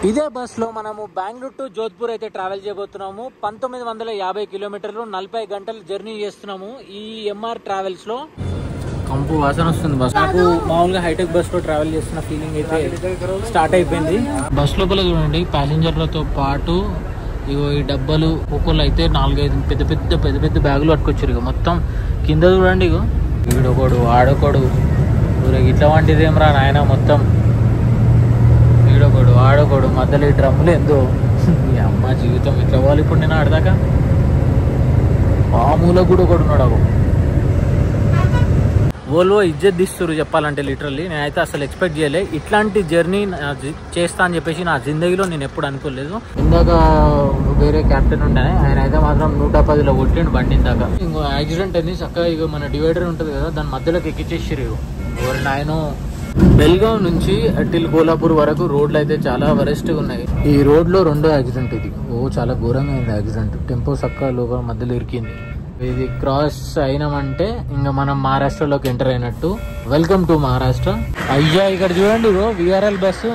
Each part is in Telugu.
ఇదే బస్సులో మనము బెంగళూరు టు జోధ్పూర్ అయితే ట్రావెల్ చేయబోతున్నాము. 1950 కిలోమీటర్లు 40 గంటలు జర్నీ చేస్తున్నాము ఈ ఎంఆర్ ట్రావెల్స్ లో. కంపు వాసన వస్తుంది బస్. నాకు మామూలుగా హైటెక్ బస్ లో ట్రావెల్ చేస్తున్న ఫీలింగ్ అయితే స్టార్ట్ అయిపోయింది. బస్ లోపల చూడండి ప్యాసింజర్లతో పాటు ఇగో ఈ డబ్బాలు ఒక్కొక్కళ్ళు అయితే 4-5 పెద్ద పెద్ద బ్యాగులు పట్టుకొచ్చారు. ఇక మొత్తం కింద చూడండి, ఇగో వీడొకడు ఆడొకడు ఇట్లా వంటిది ఏమరా నాయన, మొత్తం వీడొకడు ఆడొకడు మధ్యలో ఈ డ్రమ్ములు ఎందో. ఈ అమ్మ జీవితం ఇట్లా పోవాలి ఇప్పుడు. నేను ఆడదాకా మామూలుగా కూడా ఒకడు ఉన్నాడు. వోల్వో ఇజ్జత్ తీస్తురు చెప్పాలంటే లిటరల్లీ. నేనైతే అసలు ఎక్స్పెక్ట్ చేయలే ఇట్లాంటి జర్నీ చేస్తా అని చెప్పేసి నా జిందగీలో నేను ఎప్పుడు అనుకోలేదు. ఇందాక వేరే క్యాప్టెన్ ఉండే, ఆయన అయితే మాత్రం 110లో కొట్టిండు బండి. ఇందాక ఇంకో యాక్సిడెంట్ అయింది. చక్కగా ఇక మన డివైడర్ ఉంటుంది కదా, దాని మధ్యలోకి ఎక్కిచ్చేసారు. ఎవరు నాయనో. బెల్గాం నుంచి టిల్ కోల్హాపూర్ వరకు రోడ్లు అయితే చాలా వరెస్ట్గా ఉన్నాయి. ఈ రోడ్ లో 2వ యాక్సిడెంట్ ఇది. చాలా ఘోరంగా అయింది యాక్సిడెంట్. టెంపో చక్కగా లోపల మధ్యలో ఇరికింది. ఇది క్రాస్ అయినామంటే ఇంకా మనం మహారాష్ట్రలోకి ఎంటర్ అయినట్టు. Welcome to Maharashtra. అయ్యా ఇక్కడ చూడండి విఆర్ఎల్ బస్సు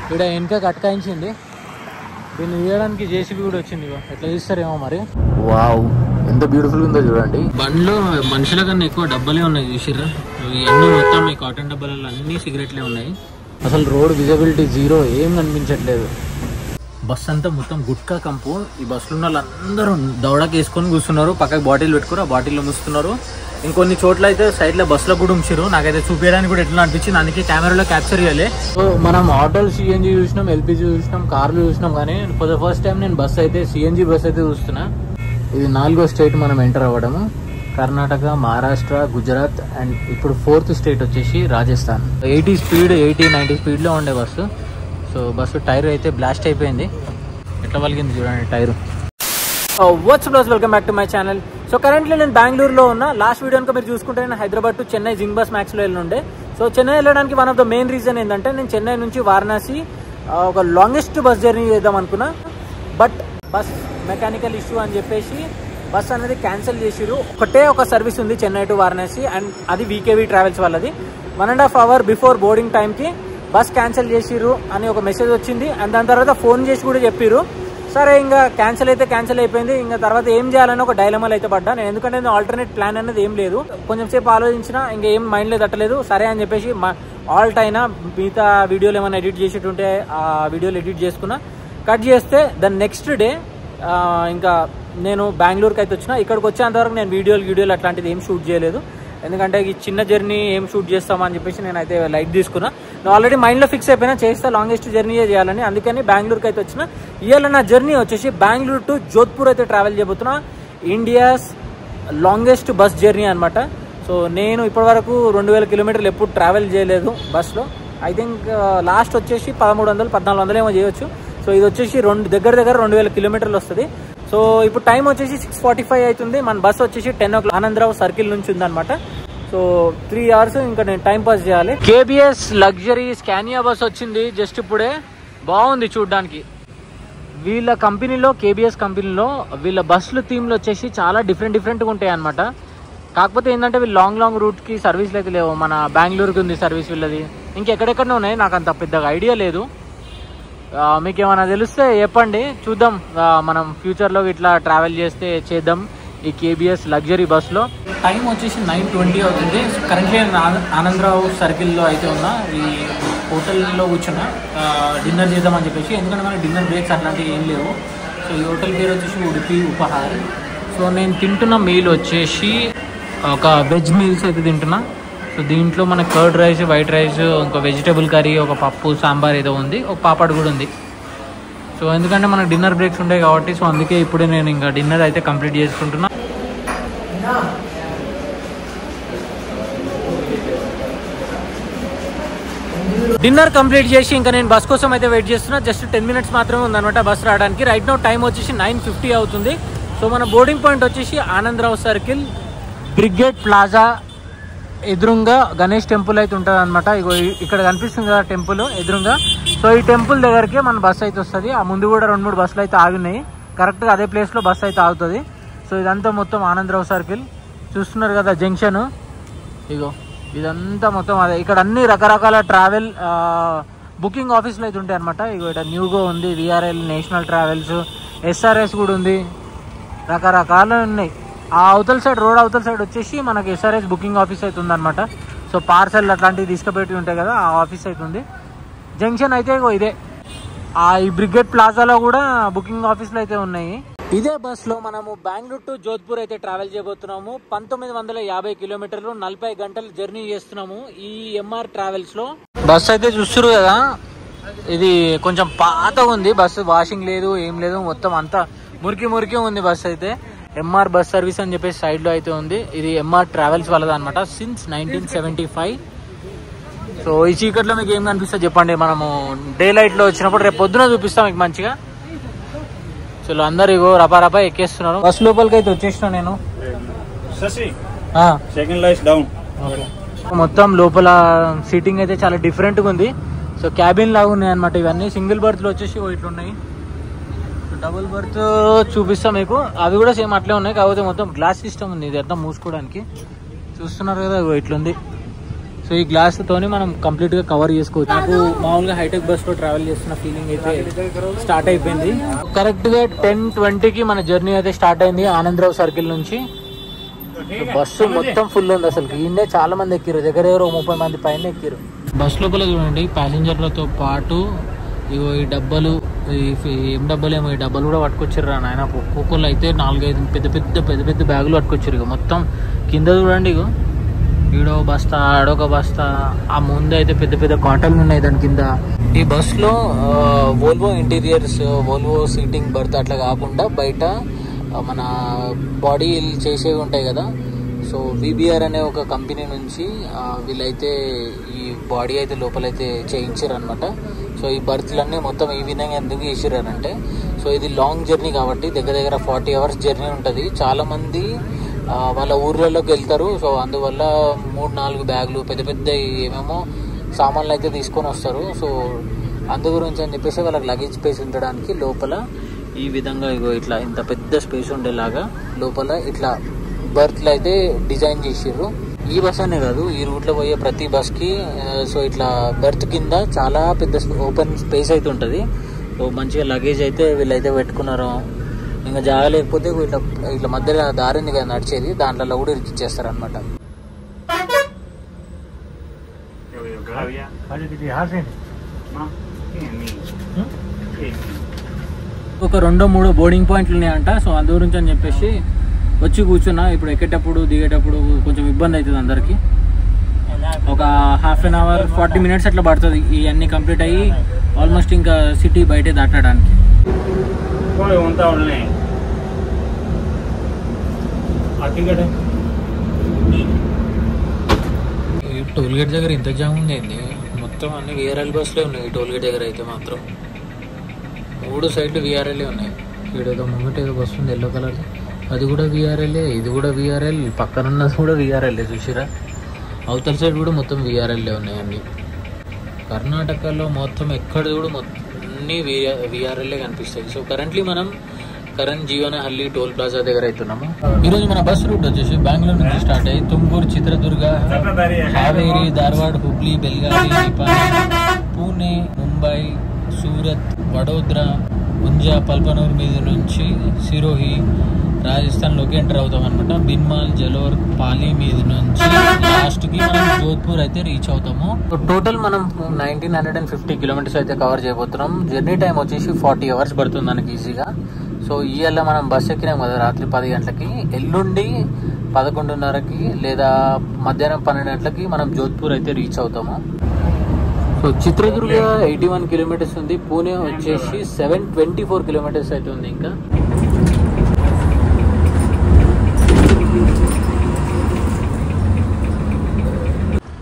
ఇక్కడ వెనక కట్కాయించింది. దీన్ని తీయడానికి జేసీబీ కూడా వచ్చింది. ఎట్లా తీస్తారేమో మరి. వావ్ ఎంత బ్యూటిఫుల్ ఉందో చూడండి. బండ్లో మనుషుల కన్నా ఎక్కువ డబ్బాలే ఉన్నాయి చూసిర్రా. ఇవన్నీ మొత్తం ఈ కాటన్ డబ్బాలలో అన్ని సిగరెట్లే ఉన్నాయి. అసలు రోడ్ విజిబిలిటీ జీరో, ఏం కనిపించట్లేదు. బస్ అంతా మొత్తం గుట్కా కంపు. ఈ బస్సులో ఉన్న వాళ్ళందరూ దౌడకి వేసుకొని కూర్చున్నారు. పక్కకి బాటిల్ పెట్టుకుని ఆ బాటిల్లో మూస్తున్నారు. ఇంకొన్ని చోట్ల అయితే సైడ్ లో బస్సులో కూడా ఉంచారు. నాకైతే చూపించడానికి కూడా ఎట్లా అనిపించింది, అందుకే కెమెరాలో క్యాప్చర్ చేయాలి. సో మనం ఆటోలు సిఎన్జి చూసినాం, ఎల్పిజి చూసినాం, కార్లు చూసినాం, కానీ ఫర్ ద ఫస్ట్ టైం నేను బస్ అయితే సిఎన్జి బస్ అయితే చూస్తున్నా. ఇది 4వ స్టేట్ మనం ఎంటర్ అవ్వడము. కర్ణాటక, మహారాష్ట్ర, గుజరాత్ అండ్ ఇప్పుడు 4th స్టేట్ వచ్చేసి రాజస్థాన్. 80 స్పీడ్ 80-90 స్పీడ్లో ఉండే బస్సు. సో బస్సు టైర్ అయితే బ్లాస్ట్ అయిపోయింది. ఎట్లా పలిగింది చూడండి టైర్. వాట్స్ ప్లస్ welcome back to my channel. So currently నేను బెంగళూరులో ఉన్నా. లాస్ట్ వీడియో కనుక మీరు చూసుకుంటే నేను Hyderabad to Chennai Zingbus మ్యాక్స్లో వెళ్ళుండే. సో చెన్నై వెళ్ళడానికి one of the main reason ఏంటంటే నేను చెన్నై నుంచి వారణాసి ఒక లాంగెస్ట్ బస్ జర్నీ చేద్దాం అనుకున్నా. బట్ బస్ మెకానికల్ ఇష్యూ అని చెప్పేసి బస్ అనేది క్యాన్సిల్ చేసిరు. ఒక సర్వీస్ ఉంది చెన్నై టు వారణాసి, అండ్ అది వీకేవీ ట్రావెల్స్ వాళ్ళది. 1.5 అవర్ బిఫోర్ బోర్డింగ్ టైంకి బస్ క్యాన్సిల్ చేసిర్రు అని ఒక మెసేజ్ వచ్చింది. అండ్ దాని తర్వాత ఫోన్ చేసి కూడా చెప్పిర్రు. సరే ఇంకా క్యాన్సిల్ అయితే క్యాన్సిల్ అయిపోయింది. ఇంకా తర్వాత ఏం చేయాలని ఒక డైలమాలో అయితే పడ్డా నేను. ఎందుకంటే నేను ఆల్టర్నేట్ ప్లాన్ అనేది ఏం లేదు. కొంచెం సేపు ఆలోచించిన, ఇంకా ఏం మైండ్లో తట్టలేదు. సరే అని చెప్పేసి ఆల్ట్ అయినా మిగతా వీడియోలు ఏమైనా ఎడిట్ చేసేటుంటే ఆ వీడియోలు ఎడిట్ చేసుకున్నా. కట్ చేస్తే దాని నెక్స్ట్ డే ఇంకా నేను బెంగళూరుకి అయితే వచ్చిన. ఇక్కడికి వచ్చేంతవరకు నేను వీడియోలు అట్లాంటిది ఏం షూట్ చేయలేదు. ఎందుకంటే ఈ చిన్న జర్నీ ఏం షూట్ చేస్తామని చెప్పేసి నేనైతే లైట్ తీసుకున్నా. నేను ఆల్రెడీ మైండ్లో ఫిక్స్ అయిపోయినా చేస్తా, లాంగెస్ట్ జర్నీయే చేయాలని. అందుకని బెంగళూరుకి అయితే వచ్చిన. ఇవాళ నా జర్నీ వచ్చేసి బెంగళూరు టు జోధ్పూర్ అయితే ట్రావెల్ చేయబోతున్నా. ఇండియాస్ లాంగెస్ట్ బస్ జర్నీ అనమాట. సో నేను ఇప్పటివరకు 2000 కిలోమీటర్లు ఎప్పుడు ట్రావెల్ చేయలేదు బస్లో. ఐ థింక్ లాస్ట్ వచ్చేసి 1300-1400 ఏమో చేయొచ్చు. సో ఇది వచ్చేసి దగ్గర 2000 కిలోమీటర్లు వస్తుంది. సో ఇప్పుడు టైం వచ్చేసి 6:45 అవుతుంది. మన బస్ వచ్చేసి 10 o'clock ఆనందరావు సర్కిల్ నుంచి ఉందన్నమాట. సో 3 hours ఇంకా నేను టైం పాస్ చేయాలి. కేబిఎస్ లగ్జరీ స్కానియా బస్ వచ్చింది జస్ట్ ఇప్పుడే. బాగుంది చూడడానికి. వీళ్ళ కంపెనీలో, కేబిఎస్ కంపెనీలో వీళ్ళ బస్సులు థీమ్లు వచ్చేసి చాలా డిఫరెంట్గా ఉంటాయి అనమాట. కాకపోతే ఏంటంటే వీళ్ళు లాంగ్ రూట్కి సర్వీస్లు అయితే లేవు. మన బెంగళూరుకి ఉంది సర్వీస్ వీళ్ళది, ఇంకెక్కడెక్కడనే ఉన్నాయి. నాకు అంత పెద్దగా ఐడియా లేదు. మీకు ఏమైనా తెలిస్తే చెప్పండి, చూద్దాం. మనం ఫ్యూచర్లో ఇట్లా ట్రావెల్ చేద్దాం ఈ కేబిఎస్ లగ్జరీ బస్లో. టైం వచ్చేసి 9:20 అవుతుంది. కరెంట్లీ నేను ఆనందరావు సర్కిల్లో అయితే ఉన్నా. ఈ హోటల్లో కూర్చున్నా డిన్నర్ చేద్దామని చెప్పేసి. ఎందుకంటే మన డిన్నర్ బ్రేక్స్ అట్లాంటివి ఏం లేవు. సో ఈ హోటల్ పేరు వచ్చేసి ఉడిపి ఉపహార్. సో నేను తింటున్న మీల్ వచ్చేసి ఒక వెజ్ మీల్స్ అయితే తింటున్నా. సో దీంట్లో మన కర్డ్ రైస్, వైట్ రైస్, ఇంకో వెజిటేబుల్ కర్రీ, ఒక పప్పు, సాంబార్ ఏదో ఉంది, ఒక పాపడ్ కూడా ఉంది. సో ఎందుకంటే మనకు డిన్నర్ బ్రేక్స్ ఉంటాయి కాబట్టి, సో అందుకే ఇప్పుడే నేను ఇంకా డిన్నర్ అయితే కంప్లీట్ చేసుకుంటున్నా. డిన్నర్ కంప్లీట్ చేసి ఇంకా నేను బస్ కోసం అయితే వెయిట్ చేస్తున్నా. జస్ట్ 10 minutes మాత్రమే ఉందన్నమాట బస్ రావడానికి. రైట్ నౌ టైం వచ్చేసి 9:50 అవుతుంది. సో మన బోర్డింగ్ పాయింట్ వచ్చేసి ఆనందరావు సర్కిల్, బ్రిగేడ్ ప్లాజా ఎదురుగా గణేష్ టెంపుల్ అయితే ఉంటుంది అనమాట. ఇగో ఇక్కడ కనిపిస్తుంది కదా టెంపుల్ ఎదురుగా. సో ఈ టెంపుల్ దగ్గరికి మన బస్ అయితే వస్తుంది. ఆ ముందు కూడా 2-3 బస్సులు అయితే ఆగున్నాయి. కరెక్ట్గా అదే ప్లేస్లో బస్ అయితే ఆగుతుంది. సో ఇదంతా మొత్తం ఆనందరావు సర్కిల్ చూస్తున్నారు కదా జంక్షన్. ఇగో ఇదంతా మొత్తం అదే. ఇక్కడ అన్ని రకరకాల ట్రావెల్ బుకింగ్ ఆఫీస్లో అయితే ఉంటాయి అనమాట. ఇగో ఇక్కడ న్యూగో ఉంది, విఆర్ఎల్, నేషనల్ ట్రావెల్స్, ఎస్ఆర్ఎస్ కూడా ఉంది, రకరకాలు ఉన్నాయి. ఆ అవతల సైడ్, రోడ్ అవతల సైడ్ వచ్చేసి మనకి ఎస్ఆర్ఎస్ బుకింగ్ ఆఫీస్ అయితే ఉందన్నమాట. సో పార్సల్ అట్లాంటివి తీసుకుపెట్టి ఉంటాయి కదా, ఆ ఆఫీస్ అయితే ఉంది. జంక్షన్ అయితే ఇదే, ఈ బ్రిగేడ్ ప్లాజాలో కూడా బుకింగ్ ఆఫీస్లు అయితే ఉన్నాయి. ఇదే బస్లో మనము బెంగళూరు టు జోధ్పూర్ అయితే ట్రావెల్ చేయబోతున్నాము. 1950 కిలోమీటర్లు, 40 గంటలు జర్నీ చేస్తున్నాము ఈ ఎంఆర్ ట్రావెల్స్లో. బస్ అయితే చూస్తున్నారు కదా, ఇది కొంచెం పాతగా ఉంది బస్సు, వాషింగ్ లేదు, ఏం లేదు, మొత్తం అంతా మురికి మురికి ఉంది బస్ అయితే. ఎంఆర్ బస్ సర్వీస్ అని చెప్పేసి సైడ్లో అయితే ఉంది. ఇది ఎంఆర్ ట్రావెల్స్ వాళ్ళది అనమాట, సిన్స్ 1975. సో ఈ చీకట్లో మీకు ఏం కనిపిస్తుంది చెప్పండి, మనము డే లైట్లో వచ్చినప్పుడు రేపు పొద్దున చూపిస్తాం మీకు మంచిగా. సో అందరు ఇగో రపా ఎక్కేస్తున్నారు. బస్ లోపలికి అయితే వచ్చేసిన నేను. మొత్తం లోపల సీటింగ్ అయితే చాలా డిఫరెంట్గా ఉంది. సో క్యాబిన్ లాగా ఉన్నాయి అనమాట ఇవన్నీ. సింగిల్ బర్త్లు వచ్చేసి ఇట్లున్నాయి. డబుల్ బర్త్ చూపిస్తాం మీకు, అవి కూడా సేమ్ అట్లే ఉన్నాయి, కాకపోతే మొత్తం గ్లాస్ సిస్టమ్ ఉంది. ఇది అంతా మూసుకోవడానికి చూస్తున్నారు కదా, ఇట్లుంది. సో ఈ గ్లాస్ తోని మనం కంప్లీట్ గా కవర్ చేసుకోవచ్చు. నాకు మామూలుగా హైటెక్ బస్ లో ట్రావెల్ చేస్తున్న ఫీలింగ్ అయితే స్టార్ట్ అయిపోయింది. కరెక్ట్ గా 10:20కి మన జర్నీ అయితే స్టార్ట్ అయింది ఆనందరావు సర్కిల్ నుంచి. బస్సు మొత్తం ఫుల్ ఉంది అసలు. ఈయనే చాలా మంది ఎక్కిరు, దగ్గర 30 మంది పైన ఎక్కిరు. బస్ లోపల చూడండి, ప్యాసింజర్లతో పాటు ఇగో ఈ డబ్బాలు, ఏం డబ్బాలు ఏమో, ఈ డబ్బాలు కూడా పట్టుకొచ్చారు రా నాయన. ఒక్కొక్కళ్ళు అయితే 4-5 పెద్ద పెద్ద బ్యాగులు పట్టుకొచ్చారు. ఇక మొత్తం కింద చూడండి, ఇగో ఈడో బస్తా, ఆడొక బస్తా, ఆ ముందు అయితే పెద్ద పెద్ద కాటన్లు ఉన్నాయి దాని కింద. ఈ బస్లో Volvo interiors, Volvo seating birth అట్లా కాకుండా బయట మన బాడీ చేసేవి ఉంటాయి కదా. సో విబిఆర్ అనే ఒక కంపెనీ నుంచి వీళ్ళైతే ఈ బాడీ అయితే లోపలైతే చేయించారు అనమాట. సో ఈ బర్త్లన్నీ మొత్తం ఈ విధంగా ఎందుకు చేసిరారంటే, సో ఇది లాంగ్ జర్నీ కాబట్టి దగ్గర 40 hours జర్నీ ఉంటుంది. చాలామంది వాళ్ళ ఊర్లలోకి వెళ్తారు. సో అందువల్ల 3-4 బ్యాగులు పెద్ద ఏమేమో సామాన్లు అయితే తీసుకొని వస్తారు. సో అందు గురించి అని చెప్పేసి వాళ్ళకి లగేజ్ స్పేస్ ఉండడానికి లోపల ఈ విధంగా ఇగో ఇట్లా ఇంత పెద్ద స్పేస్ ఉండేలాగా లోపల ఇట్లా బర్త్లు అయితే డిజైన్ చేసిర్రు. ఈ బస్ అనే కాదు, ఈ రూట్లో పోయే ప్రతి బస్కి సో ఇట్లా బర్త్ కింద చాలా పెద్ద ఓపెన్ స్పేస్ అయితే ఉంటుంది. సో మంచిగా లగేజ్ అయితే వీళ్ళైతే పెట్టుకున్నారు. ఇంకా జాగా లేకపోతే ఇట్లా మధ్యలో దారి ఉంది కదా నడిచేది, దాంట్లో కూడా ఇరికిచ్చేస్తారు అనమాట. ఒక 2-3 బోర్డింగ్ పాయింట్లు ఉన్నాయంట. సో అందు గురించి అని చెప్పేసి వచ్చి కూర్చున్నా. ఇప్పుడు ఎక్కేటప్పుడు దిగేటప్పుడు కొంచెం ఇబ్బంది అవుతుంది అందరికి. ఒక ½ an hour 40 minutes అట్లా పడుతుంది ఇవన్నీ కంప్లీట్ అయ్యి ఆల్మోస్ట్ ఇంకా సిటీ బయటే దాటడానికి. టోల్ గేట్ దగ్గర ఇంత జామ్ ఉంది, మొత్తం అన్ని విఆర్ఎల్ బస్లే ఉన్నాయి. టోల్ గేట్ దగ్గర అయితే మాత్రం 3 సైడ్లు విఆర్ఎల్ఏ ఉన్నాయి. ఏదో ముంగట ఏదో బస్సు ఉంది ఎల్లో కలర్, అది కూడా విఆర్ఎల్ఏ, ఇది కూడా విఆర్ఎల్, పక్కన ఉన్నది కూడా విఆర్ఎల్ఏ. చూసిరా, అవతల సైడ్ కూడా మొత్తం విఆర్ఎల్ఏ ఉన్నాయి అన్ని. కర్ణాటకలో మొత్తం ఎక్కడ కూడా మొత్తం అన్ని విఆర్ఎల్ఏ కనిపిస్తాయి. సో కరెంట్లీ మనం జీవనహల్లి టోల్ ప్లాజా దగ్గర అవుతున్నాము. ఈరోజు మన బస్ రూట్ వచ్చేసి బెంగళూరు నుంచి స్టార్ట్ అయ్యి తుమ్కూరు, చిత్రదుర్గ, హావేరి, ధార్వాడ్, హుబ్లీ, బెల్గావి, నిపాని, పూణే, ముంబై, సూరత్, వడోదరా, ఉంజా, పల్పనూర్ మీద నుంచి సిరోహి, రాజస్థాన్లోకి ఎంటర్ అవుతాం అనమాట. బిన్మాల్, జలోర్, పాలి మీద నుంచి లాస్ట్కి మనం జోధ్పూర్ అయితే రీచ్ అవుతాము. టోటల్ మనం 1950 కిలోమీటర్స్ అయితే కవర్ చేయబోతున్నాం. జర్నీ టైం వచ్చేసి 40 hours పడుతుంది మనకి ఈజీగా. సో ఇవాళ మనం బస్ ఎక్కినాం కదా రాత్రి 10 గంటలకి, ఎల్లుండి 11:30కి లేదా మధ్యాహ్నం 12 గంటలకి మనం జోధ్పూర్ అయితే రీచ్ అవుతాము. సో చిత్రదుర్గ 81 కిలోమీటర్స్ ఉంది, పూణే వచ్చేసి 724 కిలోమీటర్స్ అయితే ఉంది. ఇంకా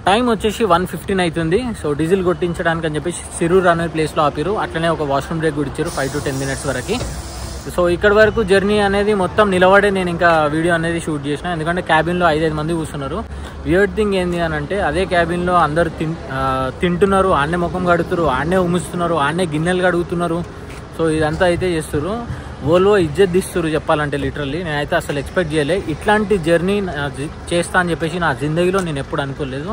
టైం వచ్చేసి 1:15 అవుతుంది. సో డీజిల్ కొట్టించడానికి అని చెప్పేసి సిరూర్ అనే ప్లేస్లో ఆపిరు. అట్లనే ఒక వాష్రూమ్ బ్రేక్ కూడా ఇచ్చారు 5 to 10 minutes వరకు. సో ఇక్కడ వరకు జర్నీ అనేది మొత్తం నిలబడే నేను ఇంకా వీడియో అనేది షూట్ చేసిన, ఎందుకంటే క్యాబిన్లో 5 మంది కూర్చున్నారు. వియర్డ్ థింగ్ ఏంది అని అంటే, అదే క్యాబిన్లో అందరు తింటున్నారు, ఆడనే ముఖం కడుగుతారు, ఆడనే ఉమ్ముస్తున్నారు, ఆడనే గిన్నెలు కడుగుతున్నారు. సో ఇదంతా అయితే చేస్తారు. వోల్వో ఇజ్జత్ తీస్తారు చెప్పాలంటే లిటరల్లీ. నేనైతే అసలు ఎక్స్పెక్ట్ చేయలే ఇట్లాంటి జర్నీ చేస్తా అని చెప్పేసి నా జిందగీలో నేను ఎప్పుడు అనుకోలేదు.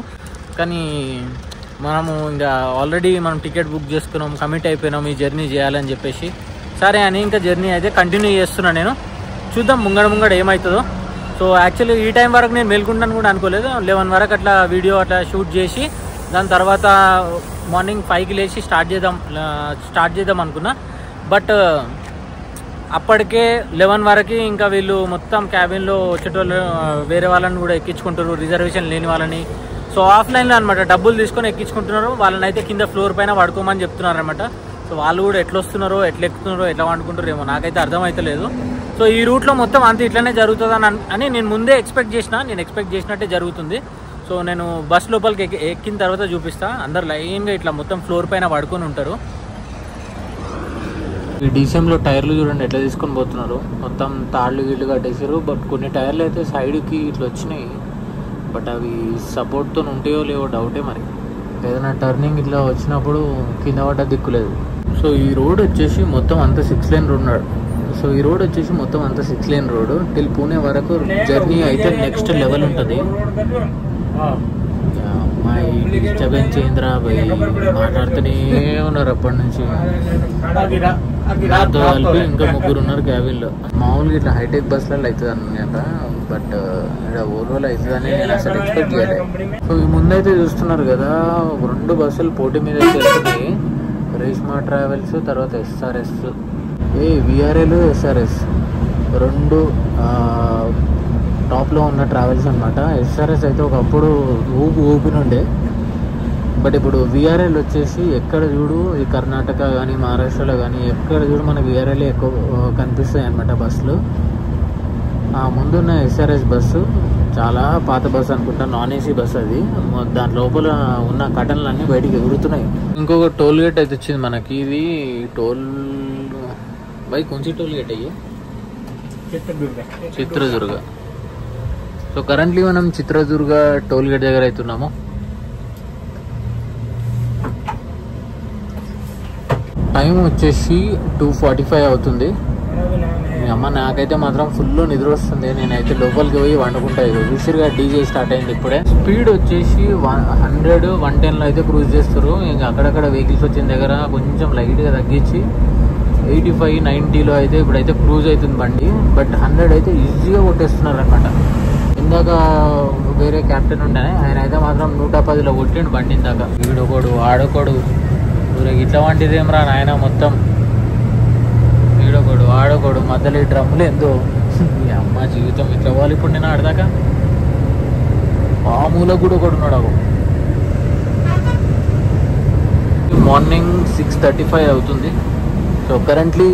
కానీ మనము ఇంకా ఆల్రెడీ మనం టికెట్ బుక్ చేసుకున్నాం, కమిట్ అయిపోయినాం ఈ జర్నీ చేయాలని చెప్పేసి. సరే అని ఇంకా జర్నీ అయితే కంటిన్యూ చేస్తున్నా నేను. చూద్దాం ముంగడ ఏమవుతుందో. సో యాక్చువల్లీ ఈ టైం వరకు నేను మేల్కుంటాను కూడా అనుకోలేదు. 11 వరకు అట్లా వీడియో అట్లా షూట్ చేసి దాని తర్వాత మార్నింగ్ 5కి లేచి స్టార్ట్ చేద్దాం అనుకున్నా. బట్ అప్పటికే 11 వరకు ఇంకా వీళ్ళు మొత్తం క్యాబిన్లో వచ్చేటోళ్ళు వేరే వాళ్ళని కూడా ఎక్కించుకుంటారు, రిజర్వేషన్ లేని వాళ్ళని. సో ఆఫ్లైన్లో అనమాట డబ్బులు తీసుకొని ఎక్కించుకుంటున్నారు. వాళ్ళని అయితే కింద ఫ్లోర్ పైన పడుకోమని చెప్తున్నారు అనమాట. సో వాళ్ళు కూడా ఎట్లా వస్తున్నారో, ఎట్లా ఎక్కుతున్నారో, ఎట్లా వండుకుంటారో ఏమో నాకైతే అర్థమవుతలేదు. సో ఈ రూట్లో మొత్తం అంతా ఇట్లనే జరుగుతుందని నేను ముందే ఎక్స్పెక్ట్ చేసినట్టే జరుగుతుంది. సో నేను బస్ లోపలికి ఎక్కిన తర్వాత చూపిస్తా. అందరు లైన్గా ఇట్లా మొత్తం ఫ్లోర్ పైన పడుకొని ఉంటారు. ఈ డీసీఎంలో టైర్లు చూడండి ఎట్లా తీసుకొని పోతున్నారు. మొత్తం తాళ్ళు గీళ్ళు కట్టేసారు. బట్ కొన్ని టైర్లు అయితే సైడ్కి ఇట్లా వచ్చినాయి. బట్ అవి సపోర్ట్తో ఉంటాయో లేవో డౌటే. మరి ఏదైనా టర్నింగ్ ఇట్లా వచ్చినప్పుడు కింద పడ్డ దిక్కులేదు. సో ఈ రోడ్ వచ్చేసి మొత్తం అంతా 6 లేన్ రోడ్. టిల్ పూణే వరకు జర్నీ అయితే నెక్స్ట్ లెవెల్ ఉంటుంది. అమ్మాయి డిస్టర్బెన్స్ అయిందిరా భయ్, మాట్లాడుతూనే ఉన్నారు అప్పటి నుంచి. నాతో కలిపి ఇంకా 3 ఉన్నారు క్యాబిన్లో. మామూలుగా ఇట్లా హైటెక్ బస్సులలో అవుతుంది అనమాట. బట్ ఇక్కడ ఓల్వోలో అవుతుందని నేను అసలు ఎక్స్పెక్ట్ చేయలేదు. సో ఈ ముందైతే చూస్తున్నారు కదా 2 బస్సులు పోటీ మీద వెళ్తున్నాయి. రేష్మా ట్రావెల్స్, తర్వాత SRS, VRL, SRS 2 టాప్లో ఉన్న ట్రావెల్స్ అనమాట. SRS అయితే ఒకప్పుడు ఊపినుండే. బట్ ఇప్పుడు VRL వచ్చేసి ఎక్కడ చూడు ఈ కర్ణాటక కానీ మహారాష్ట్రలో కానీ ఎక్కడ చూడు మనకు VRL ఎక్కువ కనిపిస్తాయి అనమాట బస్సులు. ముందున్న SRS బస్సు చాలా పాత బస్సు అనుకుంటా, నాన్ AC బస్సు అది. దాని లోపల ఉన్న కటన్లన్నీ బయటికి ఎగురుతున్నాయి. ఇంకొక టోల్ గేట్ అయితే వచ్చింది మనకి. ఇది టోల్ బై కొంచెం టోల్ గేట్ అయ్యి చిత్రదుర్గ. సో కరెంట్లీ మనం చిత్రదుర్గ టోల్ గేట్ దగ్గర అవుతున్నాము. టైం వచ్చేసి 2:45 అవుతుంది. అమ్మ నాకైతే మాత్రం ఫుల్ నిద్ర వస్తుంది. నేనైతే లోపలికి పోయి వండుకుంటా. విసిరిగా డీజే స్టార్ట్ అయింది ఇప్పుడే. స్పీడ్ వచ్చేసి 100, 110లో అయితే క్రూజ్ చేస్తారు. ఇంకా అక్కడక్కడ వెహికల్స్ వచ్చిన దగ్గర కొంచెం లైట్గా తగ్గించి 85, 90లో అయితే ఇప్పుడైతే క్రూజ్ అవుతుంది బండి. బట్ 100 అయితే ఈజీగా కొట్టేస్తున్నారు అనమాట. ఇందాక వేరే క్యాప్టెన్ ఉండే, ఆయన అయితే మాత్రం 110లో కొట్టిండు బండి ఇందాక. వీడొకడు ఆడొకడు ఇట్లా వంటిదేం రా నాయన మొత్తం. వీడొకడు ఆడొకడు మధ్యలో ఈ డ్రమ్ములు ఎందో. మీ అమ్మ జీవితం ఇట్లా పోవాలి ఇప్పుడు. నేను ఆడదాకా మామూలుగా కూడా ఒకడు ఉన్నాడు. మార్నింగ్ 6:35 అవుతుంది. సో కరెంట్లీ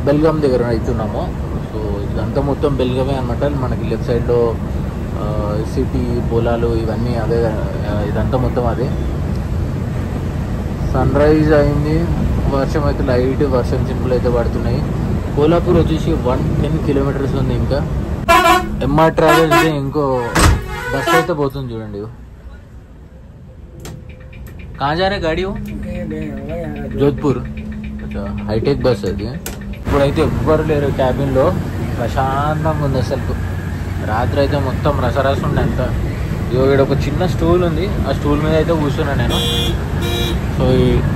బెల్గాం దగ్గర అవుతున్నాము. సో ఇదంతా మొత్తం బెల్గామే అనమాట. మనకి లెఫ్ట్ సైడ్లో సిటీ పొలాలు ఇవన్నీ అదే, ఇదంతా మొత్తం అదే. సన్ రైజ్ అయింది. వర్షం అయితే లైట్ వర్షం చినుకులు అయితే పడుతున్నాయి. కోల్హాపూర్ వచ్చేసి 110 కిలోమీటర్స్ ఉంది. ఇంకా MR ట్రావెల్స్ ఇంకో బస్ అయితే పోతుంది చూడండి. కాజారే గాడి జోధ్పూర్ హైటెక్ బస్ అది. ఇప్పుడైతే ఎవ్వరు లేరు క్యాబిన్లో, ప్రశాంతంగా ఉంది అసలు. రాత్రి అయితే మొత్తం రసరసం ఉండే అంతా. ఇక్కడ ఒక చిన్న స్టూల్ ఉంది, ఆ స్టూల్ మీద అయితే కూర్చున్నా నేను. సో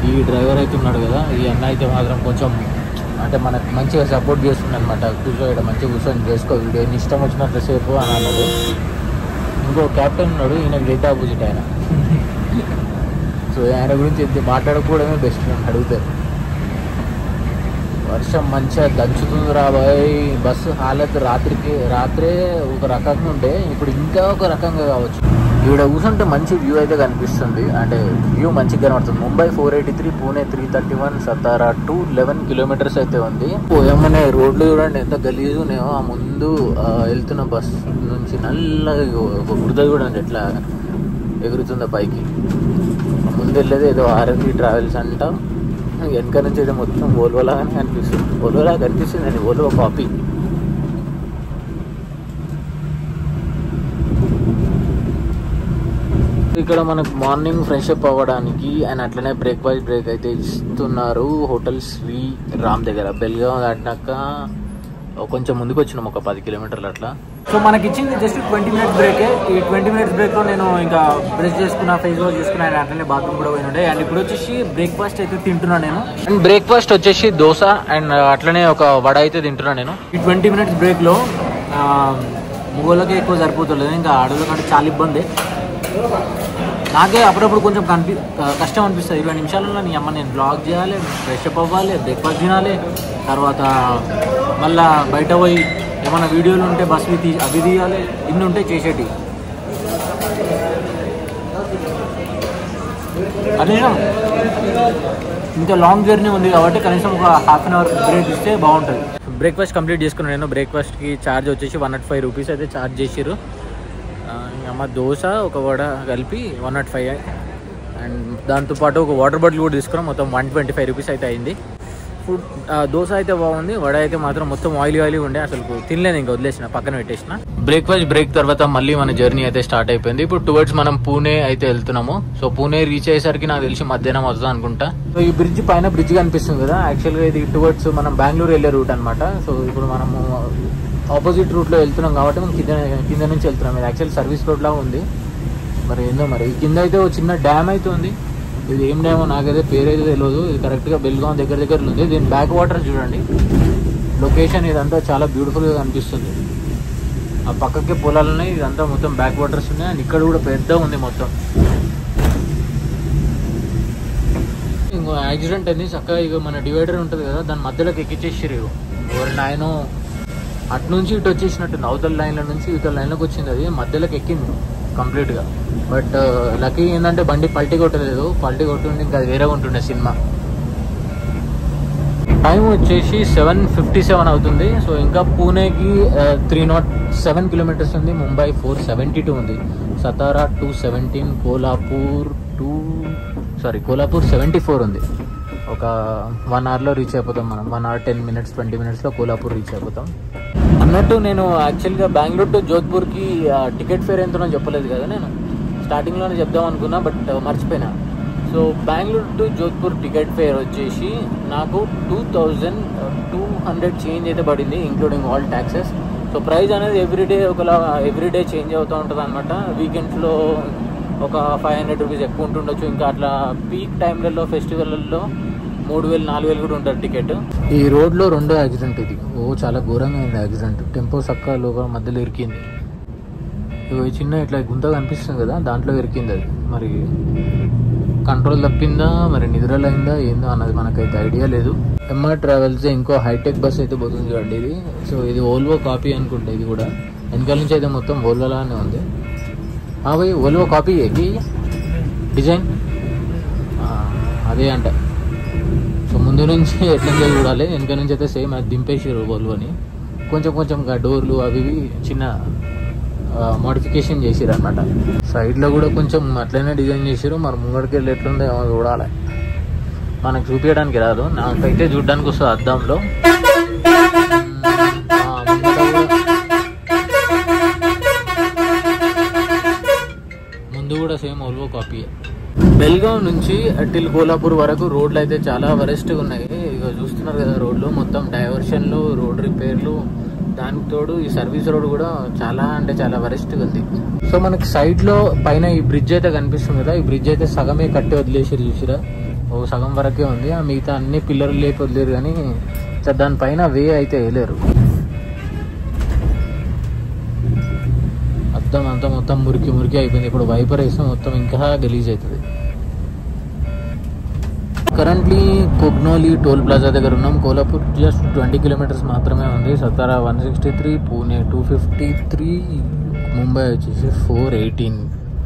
ఈ డ్రైవర్ అయితే ఉన్నాడు కదా, ఈ అన్న అయితే మాత్రం కొంచెం అంటే మనకు మంచిగా సపోర్ట్ చేస్తుంది అనమాట. ఇక్కడ మంచిగా కూర్చొని చేసుకో వీడియో, నీ ఇష్టం వచ్చినంతసేపు అని అన్నాడు. ఇంకో క్యాప్టెన్ ఉన్నాడు, ఈయనకు డేట్ ఆపోజిట్ ఆయన. సో ఆయన గురించి మాట్లాడకపోవడమే బెస్ట్ నన్ను అడిగితే. వర్షం మంచిగా దంచుతుంది రాబోయ్. బస్సు హాలత్ రాత్రే ఒక రకంగా ఉండే, ఇప్పుడు ఇంకా ఒక రకంగా కావచ్చు. ఇక్కడ కూర్చుంటే మంచి వ్యూ అయితే కనిపిస్తుంది, అంటే వ్యూ మంచిగా కనబడుతుంది. ముంబై 483, పూణే 331, సతారా 211 కిలోమీటర్స్ అయితే ఉంది. పోయామనే రోడ్లు చూడండి ఎంత గలీజ్ ఉన్నాయో. ఆ ముందు వెళ్తున్న బస్ నుంచి నల్లగా ఒక బురద కూడా ఎట్లా ఎగురుతుందో పైకి. ముందు వెళ్ళేది ఏదో RFE ట్రావెల్స్ అంట, వెనక నుంచి అయితే మొత్తం ఓల్వోలాగానే కనిపిస్తుంది. ఓల్వోలా కనిపిస్తుంది అండి, ఓల్వో కాపీ. ఇక్కడ మనకు మార్నింగ్ ఫ్రెష్ అప్ అవ్వడానికి అండ్ అట్లనే బ్రేక్ఫాస్ట్ బ్రేక్ అయితే ఇస్తున్నారు హోటల్ శ్రీ రామ్ దగ్గర. బెల్గాం దాటినాక కొంచెం ముందుకు వచ్చినాం, ఒక 10 కిలోమీటర్లు అట్లా. సో మనకి ఇచ్చింది జస్ట్ 20 మినిట్స్ బ్రేకే. ఈ 20 మినిట్స్ బ్రేక్లో నేను ఇంకా బ్రష్ చేసుకున్నా, ఫేస్ వాష్ చేసుకున్నా, అండ్ అట్లనే బాత్రూమ్ కూడా పోయినుండే. అండ్ ఇప్పుడు వచ్చేసి బ్రేక్ఫాస్ట్ అయితే తింటున్నాను నేను. అండ్ బ్రేక్ఫాస్ట్ వచ్చేసి దోశ అండ్ అట్లనే ఒక వడ అయితే తింటున్నాను నేను. ఈ 20 మినిట్స్ బ్రేక్లో మొగోళ్ళకే ఎక్కువ సరిపోతుంది, ఇంకా ఆడోళ్ళ కంటే చాలా ఇబ్బంది. నాకే అప్పుడప్పుడు కొంచెం కష్టం అనిపిస్తుంది. 20 నిమిషాలలో నీ అమ్మ నేను బ్లాగ్ చేయాలి, ఫ్రెష్ అప్ అవ్వాలి, బ్రేక్ఫాస్ట్ తినాలి, తర్వాత మళ్ళీ బయట పోయి ఏమైనా వీడియోలు ఉంటే బస్వి అవి తీయాలి, ఇన్ని ఉంటే చేసేటి. కనీసం ఇంకా లాంగ్ జర్నీ ఉంది కాబట్టి కనీసం ఒక హాఫ్ అన్ అవర్ బ్రేక్ ఇస్తే బాగుంటుంది. బ్రేక్ఫాస్ట్ కంప్లీట్ చేసుకున్నాను నేను. బ్రేక్ఫాస్ట్కి ఛార్జ్ వచ్చేసి 105 రూపీస్ అయితే ఛార్జ్ చేసిర్రు. అమ్మ దోశ ఒక వడ కలిపి 105, అండ్ దాంతోపాటు ఒక వాటర్ బాటిల్ కూడా తీసుకున్నాం. మొత్తం 125 రూపీస్ అయితే అయింది. ఫుడ్ దోశ అయితే బాగుంది, వడ అయితే మాత్రం మొత్తం ఆయిలీ ఉండే, అసలు తినలేదు, ఇంకా వదిలేసిన, పక్కన పెట్టేసిన. బ్రేక్ఫాస్ట్ బ్రేక్ తర్వాత మళ్ళీ మన జర్నీ అయితే స్టార్ట్ అయిపోయింది. ఇప్పుడు టువర్డ్స్ మనం పూణే అయితే వెళ్తున్నాము. సో పూణే రీచ్ అయ్యేసరికి నాకు తెలిసి మధ్యాహ్నం వస్తుంది అనుకుంటా. సో ఈ బ్రిడ్జ్ పైన బ్రిడ్జ్ కనిపిస్తుంది కదా, యాక్చువల్గా ఇది టువర్డ్స్ మనం బెంగళూరు వెళ్ళే రూట్ అనమాట. సో ఇప్పుడు మనము ఆపోజిట్ రూట్లో వెళ్తున్నాం కాబట్టి మనం కింద నుంచి వెళ్తున్నాం. ఇది యాక్చువల్ సర్వీస్ రోడ్ లా ఉంది. మరి ఏందో మరి ఈ కింద అయితే ఒక చిన్న డ్యామ్ అయితే ఉంది. ఇది ఏం డ్యామో నాకైతే పేరైతే తెలియదు. ఇది కరెక్ట్గా బెల్గాం దగ్గర ఉంది. దీని బ్యాక్ వాటర్ చూడండి, లొకేషన్ ఇదంతా చాలా బ్యూటిఫుల్గా కనిపిస్తుంది. ఆ పక్కకే పొలాలు ఉన్నాయి, ఇదంతా మొత్తం బ్యాక్ వాటర్స్ ఉన్నాయి. అండ్ ఇక్కడ కూడా పెద్దగా ఉంది మొత్తం. ఇంకో యాక్సిడెంట్ అయింది చక్కగా. ఇక మన డివైడర్ ఉంటుంది కదా, దాని మధ్యలోకి ఎక్కిచ్చేసారు. ఎవరి నాయనో అటు నుంచి ఇటు వచ్చేసినట్టుంది, అవతల లైన్ల నుంచి ఇవతల లైన్లోకి వచ్చింది. అది మధ్యలోకి ఎక్కింది కంప్లీట్గా. బట్ లక్కీ ఏంటంటే బండి పల్టీ కొట్టలేదు. పల్టీ కొట్టుంటే ఇంకా అది వేరేగా ఉంటుండే సినిమా. టైం వచ్చేసి 7:57 అవుతుంది. సో ఇంకా పూణేకి 307 కిలోమీటర్స్ ఉంది. ముంబై 472 ఉంది. సతారా 217, కోలాపూర్ 74 ఉంది. ఒక 1 అవర్లో రీచ్ అయిపోతాం మనం. 1 అవర్ 10 మినిట్స్ 20 మినిట్స్లో కోలాపూర్ రీచ్ అయిపోతాం. అన్నట్టు నేను యాక్చువల్గా బెంగళూరు టు జోధ్పూర్కి టికెట్ ఫేర్ ఎంతనో చెప్పలేదు కదా, నేను స్టార్టింగ్లోనే చెప్దాం అనుకున్నా, బట్ మర్చిపోయినా. So Bengaluru to Jodhpur ticket fair వచ్చేసి నాకు 2200 చేంజ్ అయితే పడింది, including all taxes. So price అనేది ఎవ్రీడే చేంజ్ అవుతూ ఉంటుంది అనమాట. వీకెండ్స్లో ఒక 500 రూపీస్ ఎక్కువ ఉంటుండొచ్చు. ఇంకా అట్లా పీక్ టైంలలో ఫెస్టివల్లో 3000 4000 కూడా ఉంటుంది టికెట్. ఈ రోడ్లో రెండో యాక్సిడెంట్ ఇది. చాలా ఘోరంగా అయింది యాక్సిడెంట్. టెంపో సక్క లోపల మధ్యలో ఇరికింది. చిన్న ఇట్లా గుంత కనిపిస్తుంది కదా, దాంట్లో ఇరికింది అది. మరి కంట్రోల్ తప్పిందా, మరి నిద్రలో అయిందా ఏందో అన్నది మనకైతే ఐడియా లేదు. ఎంఆర్ ట్రావెల్స్ ఇంకో హైటెక్ బస్ అయితే పోతుంది చూడండి ఇది. సో ఇది ఓల్వో కాపీ అనుకుంటా. ఇది కూడా వెనకాల నుంచి అయితే మొత్తం ఓల్వోలానే ఉంది. भाई ఓల్వో కాపీ ఏంటి డిజైన్ అదే అంట. సో ముందు నుంచి ఎట్లా చూడాలి, వెనక నుంచి అయితే సేమ్ అది దింపేసారు ఓల్వోని. కొంచెం డోర్లు అవి చిన్న మోడిఫికేషన్ చేసారు అనమాట. సైడ్లో కూడా కొంచెం అట్లనే డిజైన్ చేసారు. మరి ముంగడికి వెళ్ళి ఎట్లుందో ఏమో చూడాలి. మనకు చూపించడానికి రాదు, నాకైతే చూడడానికి వస్తుంది అద్దంలో. ముందు కూడా సేమ్ ఓల్వో కాపీ. బెల్గాం నుంచి టిల్ కోలాపూర్ వరకు రోడ్లు అయితే చాలా వరెస్ట్గా ఉన్నాయి. ఇక చూస్తున్నారు కదా, రోడ్లు మొత్తం డైవర్షన్లు, రోడ్ రిపేర్లు, దానికి తోడు ఈ సర్వీస్ రోడ్ కూడా చాలా అంటే చాలా వరెస్ట్గా ఉంది. సో మనకి సైడ్ లో పైన ఈ బ్రిడ్జ్ అయితే కనిపిస్తుంది కదా, ఈ బ్రిడ్జ్ అయితే సగమే కట్టి వదిలేసారు చూసిరా. ఓ సగం వరకే ఉంది, ఆ మిగతా అన్ని పిల్లర్లు లేపి వదిలేరు. కానీ దానిపైన వే అయితే వేయలేరు. అద్దం అంతా మొత్తం మురికి అయిపోయింది. ఇప్పుడు వైపర్ వేస్తే మొత్తం ఇంకా గలీజ్ అవుతుంది. కరెంట్లీ కొగ్నోలి టోల్ ప్లాజా దగ్గర ఉన్నాం. కోలాపూర్ జస్ట్ 20 కిలోమీటర్స్ మాత్రమే ఉంది. సతారా 163, పూణే 253, ముంబై వచ్చేసి 418.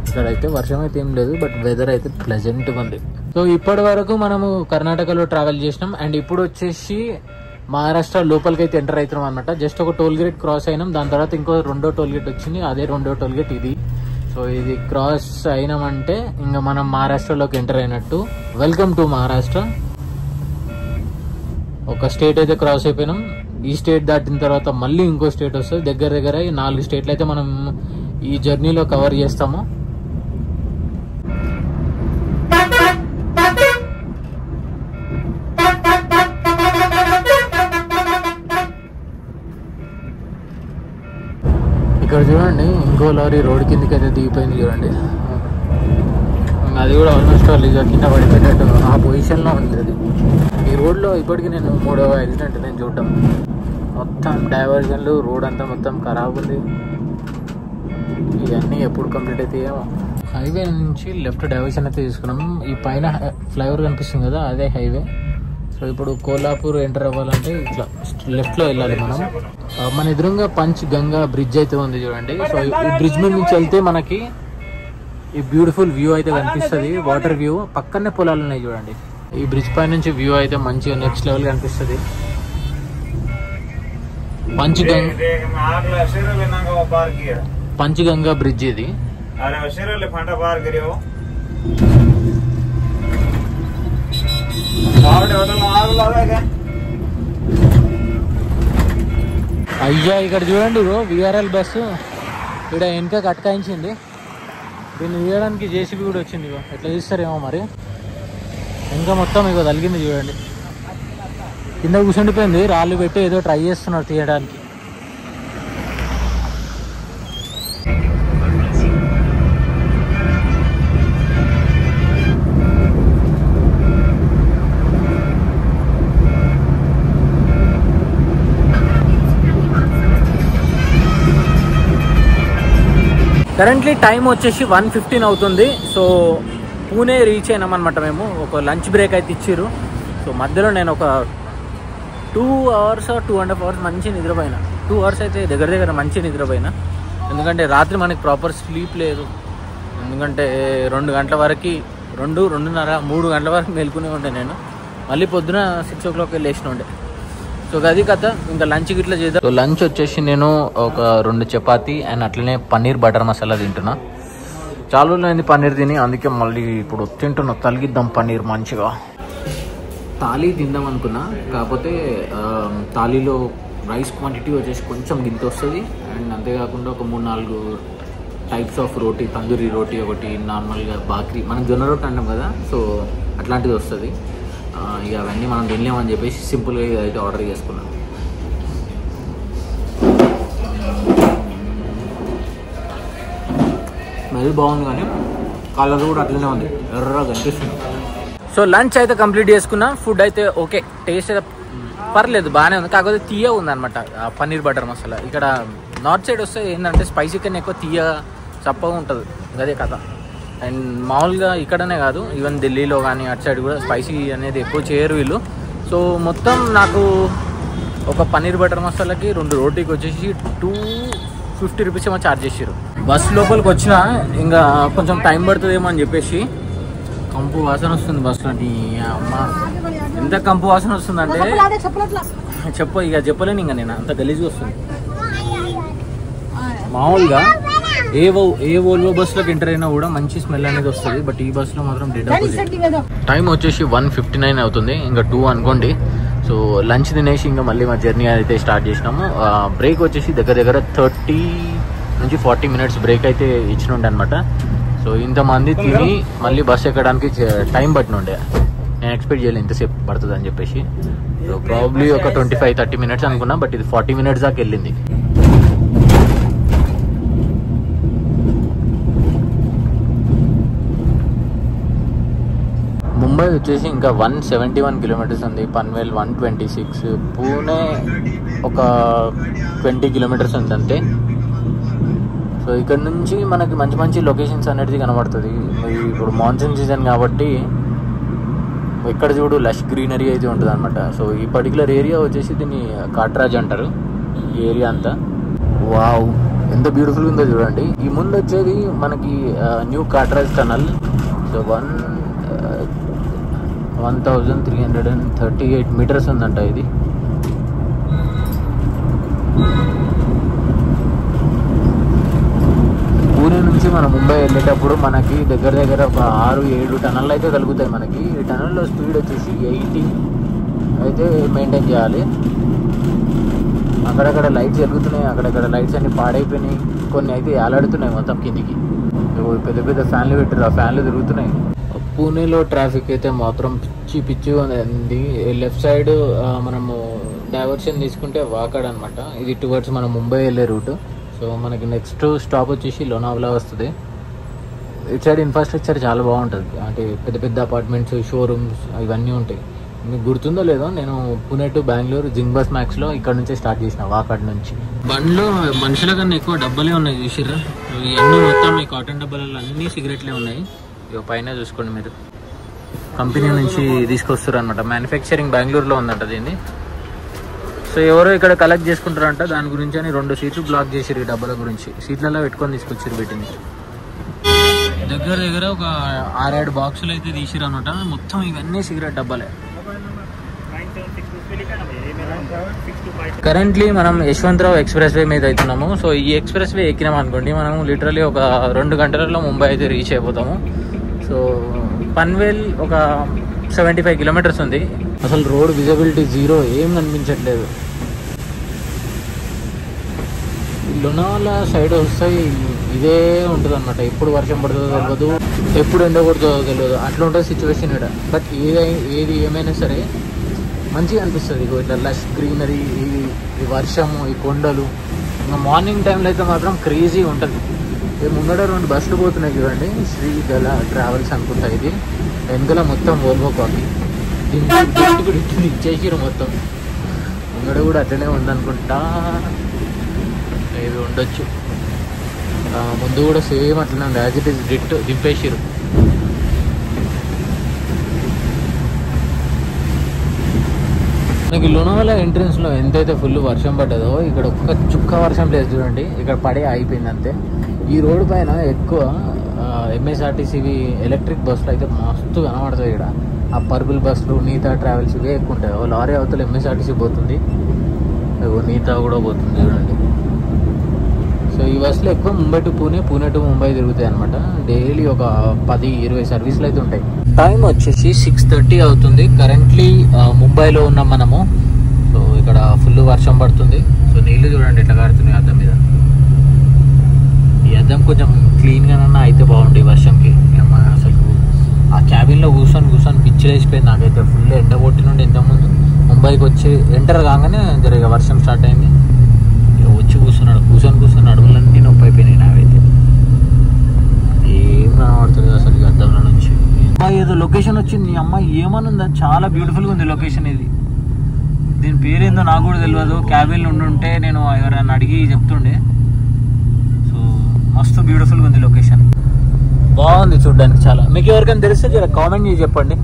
ఇక్కడైతే వర్షం అయితే ఏం లేదు, బట్ వెదర్ అయితే ప్లెజెంట్గా ఉంది. సో ఇప్పటి వరకు మనము కర్ణాటకలో ట్రావెల్ చేసినాం. అండ్ ఇప్పుడు వచ్చేసి మహారాష్ట్ర లోపలికి అయితే ఎంటర్ అవుతున్నాం అనమాట. జస్ట్ ఒక టోల్ గేట్ క్రాస్ అయినాం. దాని తర్వాత ఇంకో రెండో టోల్ గేట్ వచ్చింది, అదే రెండో టోల్ గేట్ ఇది. సో ఇది క్రాస్ అయినామంటే ఇంకా మనం మహారాష్ట్రలోకి ఎంటర్ అయినట్టు. Welcome to Maharashtra. ఒక స్టేట్ అయితే క్రాస్ అయిపోయినాం. ఈ స్టేట్ దాటిన తర్వాత మళ్ళీ ఇంకో స్టేట్ వస్తుంది. దగ్గర 4 స్టేట్లు అయితే మనం ఈ జర్నీలో కవర్ చేస్తాము. ఈవో లారీ రోడ్ కిందకి అయితే దిగిపోయింది చూడండి. అది కూడా ఆల్మోస్ట్ వాళ్ళు ఇక కింద పడిపోయేటట్టు ఆ పొజిషన్లో ఉంది అది. ఈ రోడ్లో ఇప్పటికీ నేను 3వ యాక్సిడెంట్ నేను చూడటం. మొత్తం డైవర్జన్లు, రోడ్ అంతా మొత్తం ఖరాబ్ ఉంది. ఇవన్నీ ఎప్పుడు కంప్లీట్ అయితే ఏమో. హైవే నుంచి లెఫ్ట్ డైవర్షన్ అయితే తీసుకున్నాం. ఈ పైన ఫ్లైఓవర్ కనిపిస్తుంది కదా, అదే హైవే. సో ఇప్పుడు కోల్హాపూర్ ఎంటర్ అవ్వాలంటే ఇట్లా లెఫ్ట్లో వెళ్ళాలి మనం. మన ఎదురుగా పంచ్ గంగా బ్రిడ్జ్ అయితే ఉంది చూడండి. సో ఈ బ్రిడ్జ్ మీద నుంచి వెళ్తే మనకి ఈ బ్యూటిఫుల్ వ్యూ అయితే కనిపిస్తుంది, వాటర్ వ్యూ. పక్కనే పొలాలు ఉన్నాయి చూడండి. ఈ బ్రిడ్జ్ పై నుంచి వ్యూ అయితే మంచిగా నెక్స్ట్ లెవెల్ కనిపిస్తుంది. పంచగంగా బ్రిడ్జ్ ఇది. అయ్యా ఇక్కడ చూడండి విఆర్ఎల్ బస్సు ఇక్కడ వెనక కట్కాయించింది. దీన్ని తీయడానికి జేసీబీ కూడా వచ్చింది. ఎట్లా తీస్తారేమో మరి. ఇంకా మొత్తం ఇగో తలిగింది చూడండి. కింద కూర్చుండిపోయింది, రాళ్ళు పెట్టి ఏదో ట్రై చేస్తున్నారు తీయడానికి. కరెంట్లీ టైం వచ్చేసి 1:15 అవుతుంది. సో పూణే రీచ్ అయినామన్నమాట మేము. ఒక లంచ్ బ్రేక్ అయితే ఇచ్చారు. సో మధ్యలో నేను ఒక 2 hours 2.5 hours మంచి నిద్రపోయినా. 2 hours అయితే దగ్గర మంచి నిద్రపోయినా. ఎందుకంటే రాత్రి మనకి ప్రాపర్ స్లీప్ లేదు. ఎందుకంటే 2 గంటల వరకు 2:30 3 గంటల వరకు మేల్కునే ఉండే నేను. మళ్ళీ పొద్దున 6 o'clock లేచిన ఉండే. సో అది కథ. ఇంకా లంచ్ గిట్లా చేద్దాం. సో లంచ్ వచ్చేసి నేను ఒక 2 చపాతీ అండ్ అట్లనే పన్నీర్ బటర్ మసాలా తింటున్నా. చాలా రోజులైంది పన్నీర్ తిని, అందుకే మళ్ళీ ఇప్పుడు తింటున్నా. తలిగిద్దాం పన్నీర్ మంచిగా. థాలీ తిందాం అనుకున్నా, కాకపోతే థాలీలో రైస్ క్వాంటిటీ వచ్చేసి కొంచెం గింత వస్తుంది. అండ్ అంతేకాకుండా ఒక 3-4 టైప్స్ ఆఫ్ రోటీ, తందూరి రోటీ ఒకటి, నార్మల్గా బాక్రీ, మనం జొన్న రోటీ అంటాం కదా, సో అట్లాంటిది వస్తుంది. ఇక అవన్నీ మనం తినలేమని చెప్పేసి సింపుల్గా అయితే ఆర్డర్ చేసుకున్నాం. స్మెల్ బాగుంది కానీ కలర్ కూడా అట్లనే ఉంది, ఎర్రగా కనిపిస్తుంది. సో లంచ్ అయితే కంప్లీట్ చేసుకున్నా. ఫుడ్ అయితే ఓకే, టేస్ట్ అయితే పర్లేదు, బాగానే ఉంది. కాకపోతే తీయ ఉందన్నమాట పన్నీర్ బటర్ మసాలా. ఇక్కడ నార్త్ సైడ్ వస్తే ఏంటంటే స్పైసీ కన్నా ఎక్కువ తీయ చప్పగా ఉంటుంది, అదే కథ. అండ్ మామూలుగా ఇక్కడనే కాదు, ఈవెన్ ఢిల్లీలో కానీ అటు సైడ్ కూడా స్పైసీ అనేది ఎక్కువ చేయరు వీళ్ళు. సో మొత్తం నాకు ఒక పన్నీర్ బటర్ మసాలాకి 2 రోటీకి వచ్చేసి 250 రూపీస్ ఏమో ఛార్జ్ చేసారు. బస్ లోపలికి వచ్చిన ఇంకా కొంచెం టైం పడుతుందేమో అని చెప్పేసి కంపు వాసన వస్తుంది బస్సులో. అమ్మ ఎంత కంపు వాసన వస్తుందంటే చెప్పలేను ఇంకా, నేను అంత గలీజ్గా వస్తుంది. మామూలుగా ఏ వోల్వో బస్సులోకి ఎంటర్ అయినా కూడా మంచి స్మెల్ అనేది వస్తుంది, బట్ ఈ బస్సులో మాత్రం డెడ్ అవుతుంది. టైం వచ్చేసి 1:59 అవుతుంది, ఇంకా 2 అనుకోండి. సో లంచ్ తినేసి ఇంకా మళ్ళీ మా జర్నీ అయితే స్టార్ట్ చేసినాము. బ్రేక్ వచ్చేసి దగ్గర 30 నుంచి 40 మినిట్స్ బ్రేక్ అయితే ఇచ్చినుండే అనమాట. సో ఇంతమంది తిని మళ్ళీ బస్సు ఎక్కడానికి టైం పట్టినుండే. నేను ఎక్స్పెక్ట్ చేయలేదు ఇంతసేపు పడుతుంది అని చెప్పేసి. సో ప్రాబ్లీ ఒక 25-30 మినిట్స్ అనుకున్నా, బట్ ఇది 40 మినిట్స్ దాకా వెళ్ళింది. ముంబై వచ్చేసి ఇంకా 171 కిలోమీటర్స్ ఉంది, పన్వేల్ 126, పూణే ఒక 20 కిలోమీటర్స్ ఉంది అంతే. సో ఇక్కడ నుంచి మనకి మంచి మంచి లొకేషన్స్ అనేది కనబడుతుంది. ఇప్పుడు మాన్సూన్ సీజన్ కాబట్టి ఇక్కడ చూడు లష్ గ్రీనరీ అయితే ఉంటుంది అనమాట. సో ఈ పర్టికులర్ ఏరియా వచ్చేసి దీన్ని కాట్రాజ్ అంటారు, ఈ ఏరియా అంతా. వావ్, ఎంత బ్యూటిఫుల్ ఉందో చూడండి. ఈ ముందు వచ్చేది మనకి new Katraj tunnel. So 1338 meters ఉందంట ఇది. పూణే నుంచి మనం ముంబై వెళ్ళేటప్పుడు మనకి దగ్గర ఒక 6-7 టనల్ అయితే కలుగుతాయి మనకి. ఈ టనల్లో స్పీడ్ వచ్చేసి 80 అయితే మెయింటైన్ చేయాలి. అక్కడక్కడ లైట్స్ వెలుగుతున్నాయి, అక్కడక్కడ లైట్స్ అన్ని పాడైపోయినాయి, కొన్ని అయితే ఏలాడుతున్నాయి మొత్తం కిందికి. పెద్ద పెద్ద ఫ్యాన్లు పెట్టారు, ఆ ఫ్యాన్లు తిరుగుతున్నాయి. పూణేలో ట్రాఫిక్ అయితే మాత్రం పిచ్చిగా ఉంది. లెఫ్ట్ సైడ్ మనము డైవర్షన్ తీసుకుంటే వాకాడ్ అనమాట, ఇది టువర్డ్స్ మనం ముంబై వెళ్ళే రూట్. సో మనకి నెక్స్ట్ స్టాప్ వచ్చేసి లోనావాలా వస్తుంది. ఇటు సైడ్ ఇన్ఫ్రాస్ట్రక్చర్ చాలా బాగుంటుంది, అంటే పెద్ద పెద్ద అపార్ట్మెంట్స్, షోరూమ్స్ ఇవన్నీ ఉంటాయి. మీకు గుర్తుందో లేదో, నేను పుణె టు బెంగళూరు జింగ్ బస్ మ్యాక్స్లో ఇక్కడ నుంచే స్టార్ట్ చేసిన వాకాడ్ నుంచి. బండ్లో మనుషుల కన్నా ఎక్కువ డబ్బాలే ఉన్నాయి చూసిర్రా. ఇవన్నీ మొత్తం ఈ కాటన్ డబ్బాలలో అన్నీ సిగరెట్లే ఉన్నాయి. ఇక పైన చూసుకోండి మీరు, కంపెనీ నుంచి తీసుకొస్తారు అనమాట. మ్యానుఫ్యాక్చరింగ్ బెంగళూరులో ఉందంట దీన్ని. సో ఎవరో ఇక్కడ కలెక్ట్ చేసుకుంటారంట, దాని గురించి అని 2 సీట్లు బ్లాక్ చేసారు ఈ డబ్బాల గురించి. సీట్లలో పెట్టుకొని తీసుకొచ్చారు వీటిని. దగ్గర ఒక 6-7 బాక్సులు అయితే తీసిరు అనమాట. మొత్తం ఇవన్నీ సిగరెట్ డబ్బాలే. కరెంట్లీ మనం యశ్వంతరావు ఎక్స్ప్రెస్ వే మీద అవుతున్నాము. సో ఈ ఎక్స్ప్రెస్ వే ఎక్కినాం అనుకోండి, మనం లిటరలీ ఒక 2 గంటలలో ముంబై అయితే రీచ్ అయిపోతాము. సో పన్వేల్ ఒక 75 కిలోమీటర్స్ ఉంది. అసలు రోడ్ విజిబిలిటీ 0, ఏం కనిపించట్లేదు. లోనావాలా సైడ్ వస్తాయి ఇదే ఉంటుంది అనమాట. ఎప్పుడు వర్షం పడుతుందో తెలియదు, ఎప్పుడు ఎండ కొడుతుందో తెలియదు, అట్లా ఉంటుంది సిచ్యువేషన్ ఇక్కడ. బట్ ఏది ఏమైనా సరే మంచిగా అనిపిస్తుంది. ఇట్లా లష్ గ్రీనరీ, ఈ వర్షము, ఈ కొండలు. ఇంకా మార్నింగ్ టైంలో అయితే మాత్రం క్రేజీ ఉంటుంది. ముంగడ 2 బస్సులు పోతున్నాయి చూడండి, శ్రీగల ట్రావెల్స్ అనుకుంటా. ఇది వెనకల మొత్తం వోల్వో కాపీ కూడా ఇచ్చేసారు మొత్తం. ముంగడ కూడా అట్లనే ఉందనుకుంటా, ఇది ఉండొచ్చు. ముందు కూడా సేమ్ అట్లనే ఉంది, యాజ్ ఇట్ ఈస్ డిట్ దింపేసారు. మనకి లోనావాలా ఎంట్రన్స్లో ఎంతైతే ఫుల్ వర్షం పడ్డదో, ఇక్కడ ఒక్క చుక్క వర్షం లేదు చూడండి, ఇక్కడ పడే అయిపోయింది అంతే. ఈ రోడ్డు పైన ఎక్కువ ఎంఎస్ఆర్టీసీవి ఎలక్ట్రిక్ బస్సులు అయితే మస్తు కనబడతాయి. ఇక్కడ ఆ పర్పుల్ బస్సులు, నీతా ట్రావెల్స్ ఇవే ఎక్కువ ఉంటాయి. లారీ అవతల ఎంఎస్ఆర్టీసీ పోతుంది, నీతా కూడా పోతుంది చూడండి. సో ఈ బస్సులు ఎక్కువ ముంబై టు పూణే, పూణే టు ముంబై తిరుగుతాయి అనమాట. డైలీ ఒక 10-20 సర్వీసులు అయితే ఉంటాయి. టైం వచ్చేసి 6:30 అవుతుంది. కరెంట్లీ ముంబైలో ఉన్నాం మనము. సో ఇక్కడ ఫుల్ వర్షం పడుతుంది. సో నీళ్ళు చూడండి ఎట్లా కారుతున్నాయి అద్దం మీద. ఈ అద్దం కొంచెం క్లీన్గానన్నా అయితే బాగుంది వర్షంకి. అసలు ఆ క్యాబిన్లో కూర్చొని పిచ్చిలు వేసిపోయింది నాకైతే. ఫుల్ ఎండ కొట్టి నుండి ఇంతకుముందు ముంబైకి వచ్చి ఎంటర్ కాగానే జరిగే వర్షం స్టార్ట్ అయింది. వచ్చి కూర్చొని అడుగులన్నీ నొప్పి అయిపోయినాయి నాకైతే. ఏం కనబడుతుంది అసలు ఈ అద్దంలో నుంచి. ఏదో లొకేషన్ వచ్చింది, అమ్మాయి ఏమనుందా, చాలా బ్యూటిఫుల్గా ఉంది లొకేషన్. ఇది దీని పేరేందో నాకు కూడా తెలియదు. క్యాబిన్లో ఉండుంటే నేను ఎవరైనా అడిగి చెప్తుండే. సో మస్తు బ్యూటిఫుల్గా ఉంది లొకేషన్, బాగుంది చూడడానికి చాలా. మీకు ఎవరికైనా తెలిస్తే జర కామెంట్ చేసి చెప్పండి.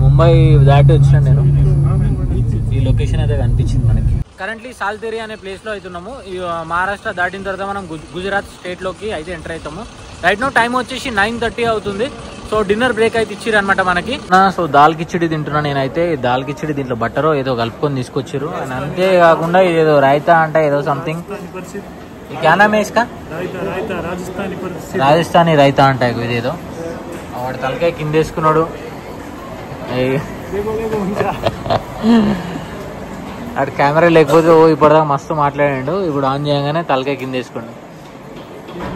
ముంబై దాటి వచ్చిన నేను, ఈ లొకేషన్ అయితే కనిపించింది మనకి. కరెంట్లీ సాల్తేరి అనే ప్లేస్లో అవుతున్నాము. మహారాష్ట్ర దాటిన తర్వాత మనం గుజరాత్ స్టేట్లోకి అయితే ఎంటర్ అవుతాము. రైట్ నో టైం వచ్చేసి 9:30 అవుతుంది. సో డిన్నర్ బ్రేక్ అయితే ఇచ్చిర్రు అనమాట మనకి. సో దాల్ కిచిడి తింటున్నా నేనైతే. దాల్ కిచిడి దీంట్లో బట్టరో ఏదో కలుపుకొని తీసుకొచ్చారు. అండ్ అంతేకాకుండా ఇదేదో రైతా అంటే ఏదో సంథింగ్, క్యా నామ్ హై ఇస్కా, రాజస్థానీ రైతా అంటే ఇదేదో. వాడు తలకాయ కింద వేసుకున్నాడు. అటు కెమెరా లేకపోతే ఇప్పటిదాకా మస్తు మాట్లాడాడు. ఇప్పుడు ఆన్ చేయగానే తలకాయ కింద వేసుకోండి.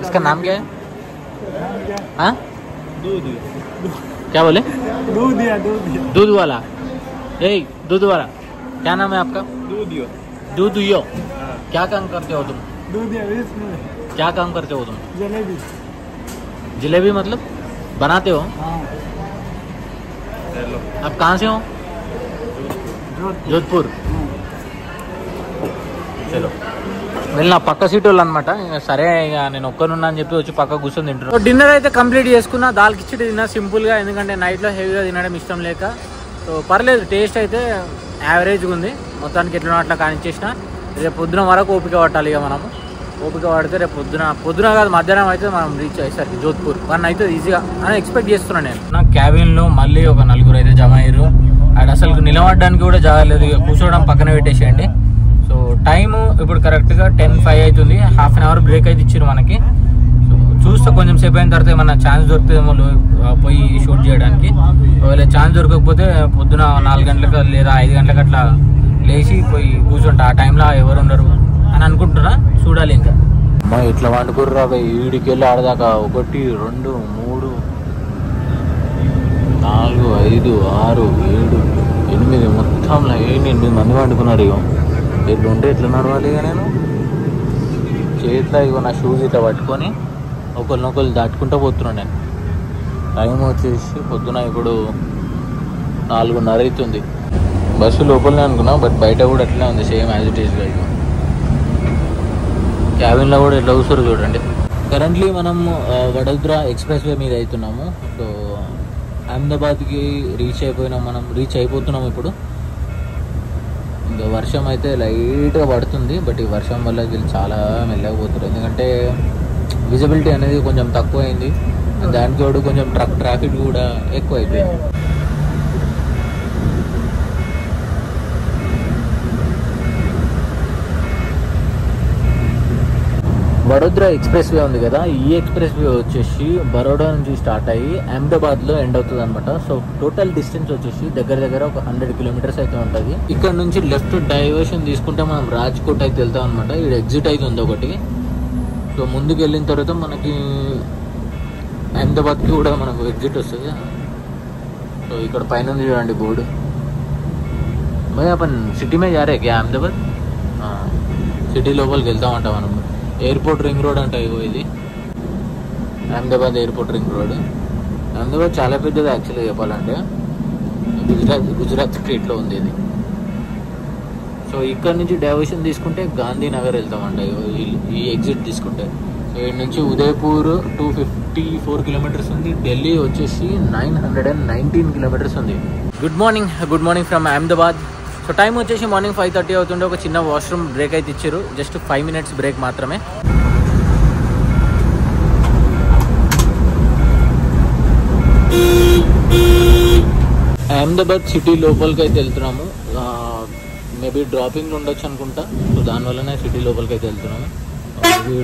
इसका नाम क्या है? हाँ क्या बोले? दूध वाला. दूध वाला क्या नाम है आपका? दूधियो. क्या काम करते हो तुम? क्या काम करते हो तुम? जलेबी मतलब बनाते हो? आप कहाँ से हो? जोधपुर. చలో వెళ్ళిన పక్క సీట్ వాళ్ళు అనమాట. సరే ఇక నేను ఒక్కనున్నా అని చెప్పి వచ్చి పక్క కూర్చొని తింటున్నాను. డిన్నర్ అయితే కంప్లీట్ చేసుకున్నా. దాల్ కిచిడి తిన్నా సింపుల్గా, ఎందుకంటే నైట్లో హెవీగా తినడం ఇష్టం లేక. సో పర్లేదు, టేస్ట్ అయితే యావరేజ్గా ఉంది. మొత్తానికి ఎట్లా అట్లా కానిచ్చేసిన. రేపు పొద్దున వరకు ఓపిక పట్టాలి. ఇక మనము ఓపిక పడితే రేపు పొద్దున కాదు మధ్యాహ్నం అయితే మనం రీచ్ అయ్యేసరికి జోధ్పూర్ 1 అయితే ఈజీగా అని ఎక్స్పెక్ట్ చేస్తున్నాను నేను. నా క్యాబిన్లో మళ్ళీ ఒక 4 అయితే జమ అయ్యారు. అండ్ అసలు నిలబడడానికి కూడా జాగలేదు. ఇక కూర్చోవడం పక్కన పెట్టేసేయండి. సో టైము ఇప్పుడు కరెక్ట్గా 10:05 అవుతుంది. హాఫ్ అన్ అవర్ బ్రేక్ అయితే ఇచ్చారు మనకి. సో చూస్తే కొంచెం సేపు అయిన తర్వాత ఏమన్నా ఛాన్స్ దొరుకుతుందేమో పోయి షూట్ చేయడానికి. ఒకవేళ ఛాన్స్ దొరకకపోతే పొద్దున 4 గంటలకు లేదా 5 గంటలకు అట్లా లేచి పోయి కూర్చుంటా. ఆ టైంలో ఎవరు ఉండరు అని అనుకుంటున్నా, చూడాలి. ఇంకా అమ్మా ఇట్లా వండుకుర్రా ఈడికి వెళ్ళి ఆడదాకా 1 2 3 4 5 6 7 8 మొత్తంలో 8 మంది వండుకున్నారు. ఇక ఎట్లా ఉంటే ఎట్లా నడవాలి. ఇక నేను చేతిలో ఇగో నా షూస్ ఇట్లా పట్టుకొని ఒకరినొకరు దాటుకుంటూ పోతున్నాను నేను. టైం వచ్చేసి పొద్దున ఇప్పుడు 4:30 అవుతుంది. బస్సు లోపలనే అనుకున్నా, బట్ బయట కూడా అట్లనే ఉంది, సేమ్ యాజ్ ఇట్ ఈస్గా. ఇక క్యాబిన్లో కూడా ఎట్లా కూర్చోరు చూడండి. కరెంట్లీ మనం వడోదర ఎక్స్ప్రెస్ వే మీద అవుతున్నాము. సో అహ్మదాబాద్కి రీచ్ అయిపోతున్నాం ఇప్పుడు. ఇంకా వర్షం అయితే లైట్గా పడుతుంది, బట్ ఈ వర్షం వల్ల వీళ్ళు చాలా మెల్లగా పోతారు, ఎందుకంటే విజిబిలిటీ అనేది కొంచెం తక్కువ అయింది. దానికి కూడా కొంచెం ట్రాఫిక్ కూడా ఎక్కువ అయిపోయింది. వడోదర ఎక్స్ప్రెస్ వే ఉంది కదా, ఈ ఎక్స్ప్రెస్ వే వచ్చేసి బరోడా నుంచి స్టార్ట్ అయ్యి అహ్మదాబాద్లో ఎండ్ అవుతుంది అనమాట. సో టోటల్ డిస్టెన్స్ వచ్చేసి దగ్గర ఒక 100 కిలోమీటర్స్ అయితే ఉంటుంది. ఇక్కడ నుంచి లెఫ్ట్ డైవర్షన్ తీసుకుంటే మనం రాజ్కోట్ అయితే వెళ్తాం అనమాట. ఇక్కడ ఎగ్జిట్ అయితే ఉంది ఒకటి. సో ముందుకు వెళ్ళిన తర్వాత మనకి అహ్మదాబాద్కి కూడా మనకు ఎగ్జిట్ వస్తుంది. సో ఇక్కడ పైన ఉంది చూడండి బోర్డు. భయ్ अपन సిటీ में जा रहे क्या अहमदाबाद? సిటీ లోపలికి వెళ్తామంటాం మనం. ఎయిర్పోర్ట్ రింగ్ రోడ్ అంట ఇది, Ahmedabad airport ring road. Ahmedabad చాలా పెద్దది యాక్చువల్గా చెప్పాలంటే, గుజరాత్ స్టేట్లో ఉంది ఇది. సో ఇక్కడ నుంచి డైవర్షన్ తీసుకుంటే గాంధీనగర్ వెళ్తామంట ఈ ఎగ్జిట్ తీసుకుంటే. సో ఇక్కడ నుంచి ఉదయపూర్ 254 కిలోమీటర్స్ ఉంది. ఢిల్లీ వచ్చేసి 919 కిలోమీటర్స్ ఉంది. Good morning from Ahmedabad. So time వచ్చేసి మార్నింగ్ 5:30 అవుతుండే. ఒక చిన్న వాష్రూమ్ బ్రేక్ అయితే ఇచ్చారు, జస్ట్ 5 minutes బ్రేక్ మాత్రమే. అహ్మదాబాద్ సిటీ లోపలికి అయితే వెళ్తున్నాము. మేబీ డ్రాపింగ్ ఉండొచ్చు అనుకుంటా. సో దానివల్లనే సిటీ లోపలికి అయితే వెళ్తున్నాము.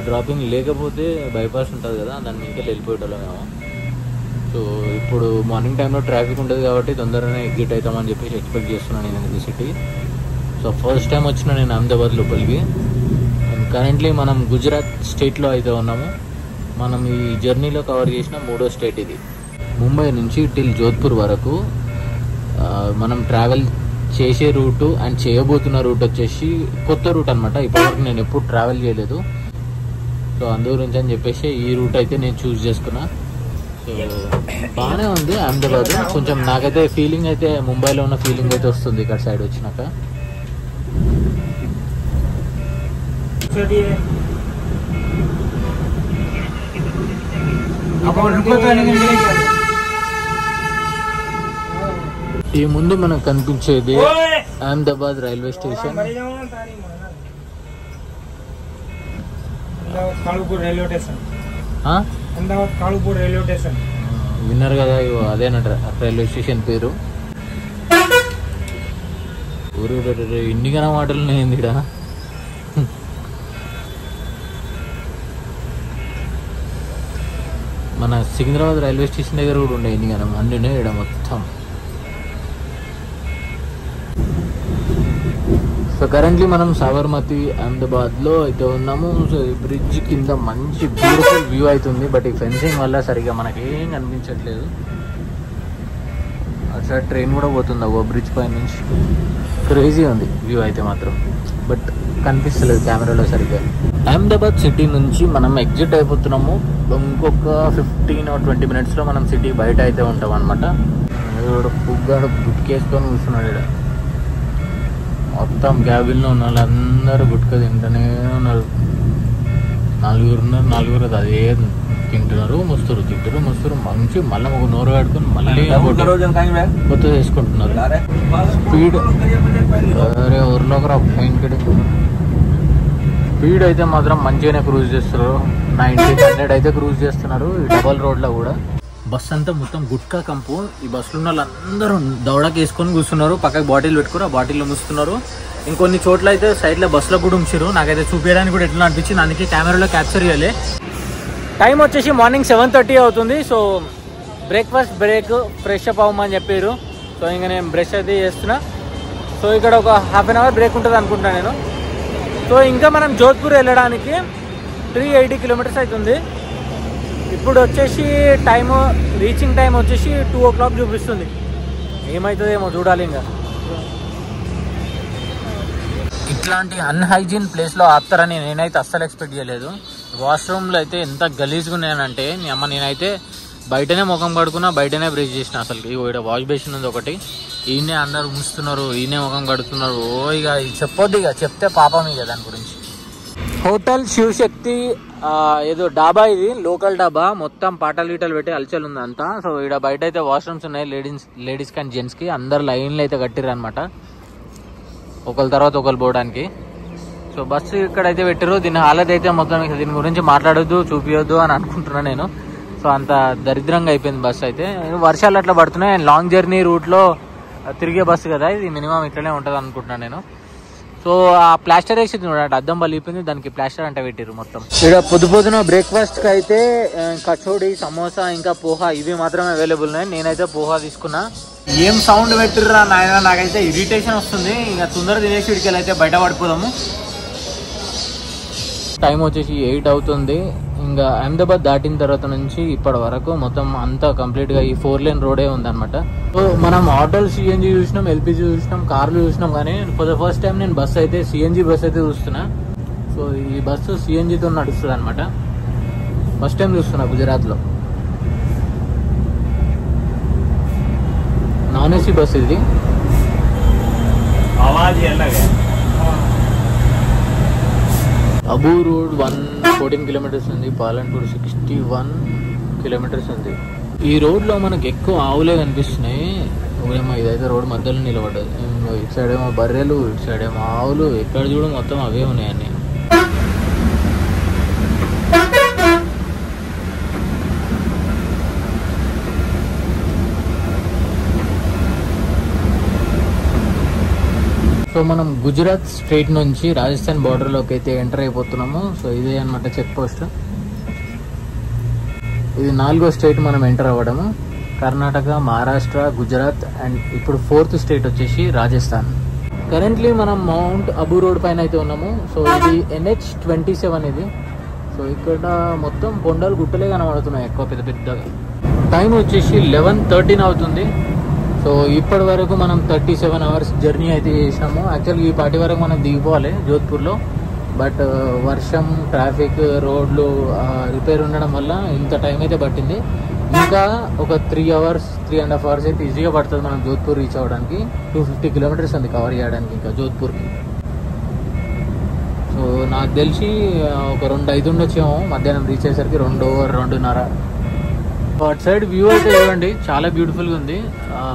డ్రాపింగ్ లేకపోతే బైపాస్ ఉంటుంది కదా, దాని మీదకి వెళ్ళిపోయేటోళ్ళం మేము. సో ఇప్పుడు మార్నింగ్ టైంలో ట్రాఫిక్ ఉంటుంది కాబట్టి తొందరగానే ఎగ్జిట్ అవుతామని చెప్పేసి ఎక్స్పెక్ట్ చేస్తున్నాను నేను ఇది సిటీ. సో ఫస్ట్ టైం వచ్చిన నేను అహ్మదాబాద్ లోపలికి. కరెంట్లీ మనం గుజరాత్ స్టేట్లో అయితే ఉన్నాము. మనం ఈ జర్నీలో కవర్ చేసిన 3వ స్టేట్ ఇది. ముంబై నుంచి టిల్ జోధ్పూర్ వరకు మనం ట్రావెల్ చేసే రూటు అండ్ చేయబోతున్న రూట్ వచ్చేసి కొత్త రూట్ అనమాట. ఇప్పటివరకు నేను ఎప్పుడు ట్రావెల్ చేయలేదు. సో అందు గురించి అని చెప్పేసి ఈ రూట్ అయితే నేను చూస్ చేసుకున్నా. సో బాగానే ఉంది అహ్మదాబాద్. కొంచెం నాకైతే ఫీలింగ్ అయితే ముంబైలో ఉన్న ఫీలింగ్ అయితే వస్తుంది ఇక్కడ సైడ్ వచ్చినాక. ఈ ముందు మనకు కనిపించేది అహ్మదాబాద్ రైల్వే స్టేషన్. విన్నారు కదా, అదేనట రైల్వే స్టేషన్ పేరు. ఊరు ఇన్ని కన్నా మాటలు ఉన్నాయండి ఇక్కడ. మన సికింద్రాబాద్ రైల్వే స్టేషన్ దగ్గర కూడా ఉండే ఇన్ని కన్నా అన్ని ఉన్నాయి ఇక్కడ మొత్తం. సో కరెంట్లీ మనం సాబర్మతి అహ్మదాబాద్లో అయితే ఉన్నాము. సో ఈ బ్రిడ్జ్ కింద మంచి బ్యూటిఫుల్ వ్యూ అవుతుంది, బట్ ఈ ఫెన్సింగ్ వల్ల సరిగా మనకేం కనిపించట్లేదు. అట్లా ట్రైన్ కూడా పోతుంది ఓ బ్రిడ్జ్ పై నుంచి. క్రేజీ ఉంది వ్యూ అయితే మాత్రం, బట్ కనిపిస్తలేదు కెమెరాలో సరిగ్గా. అహ్మదాబాద్ సిటీ నుంచి మనం ఎగ్జిట్ అయిపోతున్నాము. ఇంకొక 15 or 20 minutesలో మనం సిటీ బయట అయితే ఉంటాం అనమాట. పుగ్గాడు గుట్కేసుకొని కూర్చున్నాడు ఇక్కడ. మొత్తం క్యాబిన్లో ఉన్న వాళ్ళందరూ గుట్క తింటూనే ఉన్నారు. 4 ఉన్నారు, 4 అదే తింటున్నారు, ముస్తురు మంచి. మళ్ళీ ఒక నోరు కట్టుకొని మళ్ళీ కొత్త చేసుకుంటున్నారు. స్పీడ్ అరే ఊర్లోకి స్పీడ్ అయితే మాత్రం మంచిగానే క్రూజ్ చేస్తారు. 90-100 అయితే క్రూజ్ చేస్తున్నారు ఈ డబల్ రోడ్లో కూడా. బస్ అంతా మొత్తం గుట్కా కంపు. ఈ బస్సులో ఉన్న వాళ్ళందరూ దౌడకి వేసుకొని కూర్చున్నారు, పక్కకి బాటిల్ పెట్టుకుని ఆ బాటిల్లో మూస్తున్నారు. ఇంకొన్ని చోట్ల అయితే సైడ్లో బస్సులో కూడా ఉంచారు. నాకైతే చూపించడానికి కూడా ఎట్లా అనిపించింది, అందుకే కెమెరాలో క్యాప్చర్ చేయాలి. టైం వచ్చేసి మార్నింగ్ 7:30 అవుతుంది. So breakfast break, fresh up అవ్వమని చెప్పారు. సో ఇంకా నేను బ్రష్ అయితే చేస్తున్నా. సో ఇక్కడ ఒక ½ an hour బ్రేక్ ఉంటుంది అనుకుంటాను నేను. సో ఇంకా మనం జోధ్పూర్ వెళ్ళడానికి 380 kilometers అవుతుంది. ఇప్పుడు వచ్చేసి టైము రీచింగ్ టైం వచ్చేసి 2 o'clock చూపిస్తుంది. ఏమవుతుందేమో చూడాలి. ఇంకా ఇట్లాంటి అన్హైజీన్ ప్లేస్లో ఆపుతారని నేనైతే అస్సలు ఎక్స్పెక్ట్ చేయలేదు. వాష్రూమ్లో అయితే ఎంత గలీజ్గా ఉన్నాయనంటే నీ అమ్మ, నేనైతే బయటనే ముఖం కడుకున్నా, బయటనే బ్రష్ చేసిన. అసలు ఇక్కడ వాష్ బేసిన్ ఉంది ఒకటి, ఈయనే అందరు ఉంచుతున్నారు, ఈయనే ముఖం కడుతున్నారు. ఇక చెప్పొద్దు, ఇక చెప్తే పాపం ఇక దాని గురించి. హోటల్ శివశక్తి ఏదో డాబా, ఇది లోకల్ డాబా, మొత్తం పాటలు గీటలు పెట్టి అలచలు ఉంది అంతా. సో ఇక్కడ బయట అయితే వాష్రూమ్స్ ఉన్నాయి, లేడీస్కి అండ్ జెంట్స్కి. అందరు లైన్లు అయితే కట్టిర్రు అనమాట, ఒకరి తర్వాత ఒకరు పోవడానికి. సో బస్సు ఇక్కడైతే పెట్టారు. దీని హాలత్ అయితే మొత్తం దీని గురించి మాట్లాడొద్దు, చూపించొద్దు అని అనుకుంటున్నాను నేను. సో అంత దరిద్రంగా అయిపోయింది బస్సు అయితే. వర్షాలు అట్లా పడుతున్నాయి, లాంగ్ జర్నీ రూట్లో తిరిగే బస్సు కదా ఇది, మినిమం ఇట్లనే ఉంటుంది అనుకుంటున్నాను నేను. సో ఆ ప్లాస్టర్ వేసి చూడండి, అద్దం పలిపోయింది, దానికి ప్లాస్టర్ అంటే పెట్టిరు మొత్తం. ఇక్కడ పొద్దున బ్రేక్ఫాస్ట్కి అయితే కచోడి, సమోసా, ఇంకా పోహా, ఇవి మాత్రమే అవైలబుల్ ఉన్నాయి. నేనైతే పోహా తీసుకున్నా. ఏం సౌండ్ పెట్టిర్రా నాయన, నాకైతే ఇరిటేషన్ వస్తుంది. ఇంకా తొందర తినేసి ఇడికెళ్ళి అయితే బయట పడిపోదాము. టైం వచ్చేసి 8 అవుతుంది. ఇంకా అహ్మదాబాద్ దాటిన తర్వాత నుంచి ఇప్పటి వరకు మొత్తం అంతా కంప్లీట్గా ఈ 4 లేన్ రోడే ఉందన్నమాట. సో మనం ఆటోలు సిఎన్జి చూసినాం, ఎల్పిజి చూసినాం, కార్లు చూసినాం, కానీ ఫర్ ద ఫస్ట్ టైం నేను బస్సు అయితే సిఎన్జి బస్సు అయితే చూస్తున్నా. సో ఈ బస్సు సిఎన్జితో నడుస్తుంది అనమాట, ఫస్ట్ టైం చూస్తున్నా గుజరాత్లో. నాన్ ఏసీ బస్ ఇది. అబూ రోడ్ 114 కిలోమీటర్స్ ఉంది, పాలంపూర్ 61 కిలోమీటర్స్ ఉంది. ఈ రోడ్లో మనకు ఎక్కువ ఆవులే కనిపిస్తున్నాయి. ఇదైతే రోడ్ మధ్యలో నిలబడ్డది. ఇటు సైడ్ ఏమో బర్రెలు, ఇటు సైడ్ ఏమో ఆవులు, ఎక్కడ చూడ మొత్తం అవే ఉన్నాయని. సో మనం గుజరాత్ స్టేట్ నుంచి రాజస్థాన్ బార్డర్లోకి అయితే ఎంటర్ అయిపోతున్నాము. సో ఇదే అనమాట చెక్ పోస్ట్. ఇది 4వ స్టేట్ మనం ఎంటర్ అవ్వడము. కర్ణాటక, మహారాష్ట్ర, గుజరాత్ అండ్ ఇప్పుడు 4th స్టేట్ వచ్చేసి రాజస్థాన్. కరెంట్లీ మనం మౌంట్ అబూ రోడ్ పైన అయితే ఉన్నాము. సో ఇది NH27 ఇది. సో ఇక్కడ మొత్తం కొండలు గుట్టలే కనబడుతున్నాయి ఎక్కువ పెద్ద పెద్దగా. టైం వచ్చేసి 11:13 అవుతుంది. సో ఇప్పటి వరకు మనం 37 అవర్స్ జర్నీ అయితే చేసినాము. యాక్చువల్గా ఈ పార్టీ వరకు మనం దిగిపోవాలి జోధ్పూర్లో, బట్ వర్షం, ట్రాఫిక్, రోడ్లు రిపేర్ ఉండడం వల్ల ఇంత టైం అయితే పట్టింది. ఇంకా ఒక 3.5 అవర్స్ అయితే ఈజీగా పడుతుంది మనం జోధ్పూర్ రీచ్ అవ్వడానికి. 250 కిలోమీటర్స్ ఉంది కవర్ చేయడానికి ఇంకా జోధ్పూర్కి. సో నాకు తెలిసి ఒక 2:05 ఉండొచ్చేమో మధ్యాహ్నం రీచ్ అయ్యేసరికి, 2:02. అటు సైడ్ వ్యూ అయితే చూడండి, చాలా బ్యూటిఫుల్గా ఉంది.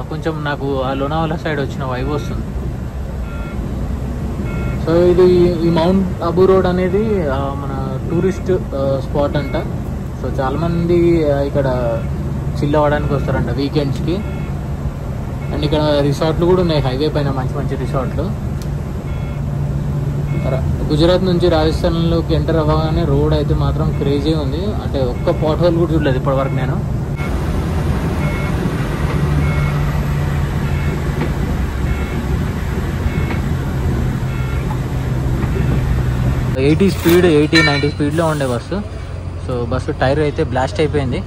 కొంచెం నాకు ఆ లోనావాలా సైడ్ వచ్చిన వైబ్ వస్తుంది. సో ఇది ఈ మౌంట్ అబూ రోడ్ అనేది మన టూరిస్ట్ స్పాట్ అంట. సో చాలామంది ఇక్కడ చిల్ అవ్వడానికి వస్తారంట వీకెండ్స్కి. అండ్ ఇక్కడ రిసార్ట్లు కూడా ఉన్నాయి హైవే పైన, మంచి మంచి రిసార్ట్లు. గుజరాత్ నుంచి రాజస్థాన్లోకి ఎంటర్ అవ్వగానే రోడ్ అయితే మాత్రం క్రేజీ ఉంది. అంటే ఒక్క పాట్ హోల్ కూడా చూడలేదు ఇప్పటివరకు నేను. స్పీడ్ 80-90 స్పీడ్లో ఉండే బస్సు. సో బస్సు టైర్ అయితే బ్లాస్ట్ అయిపోయింది,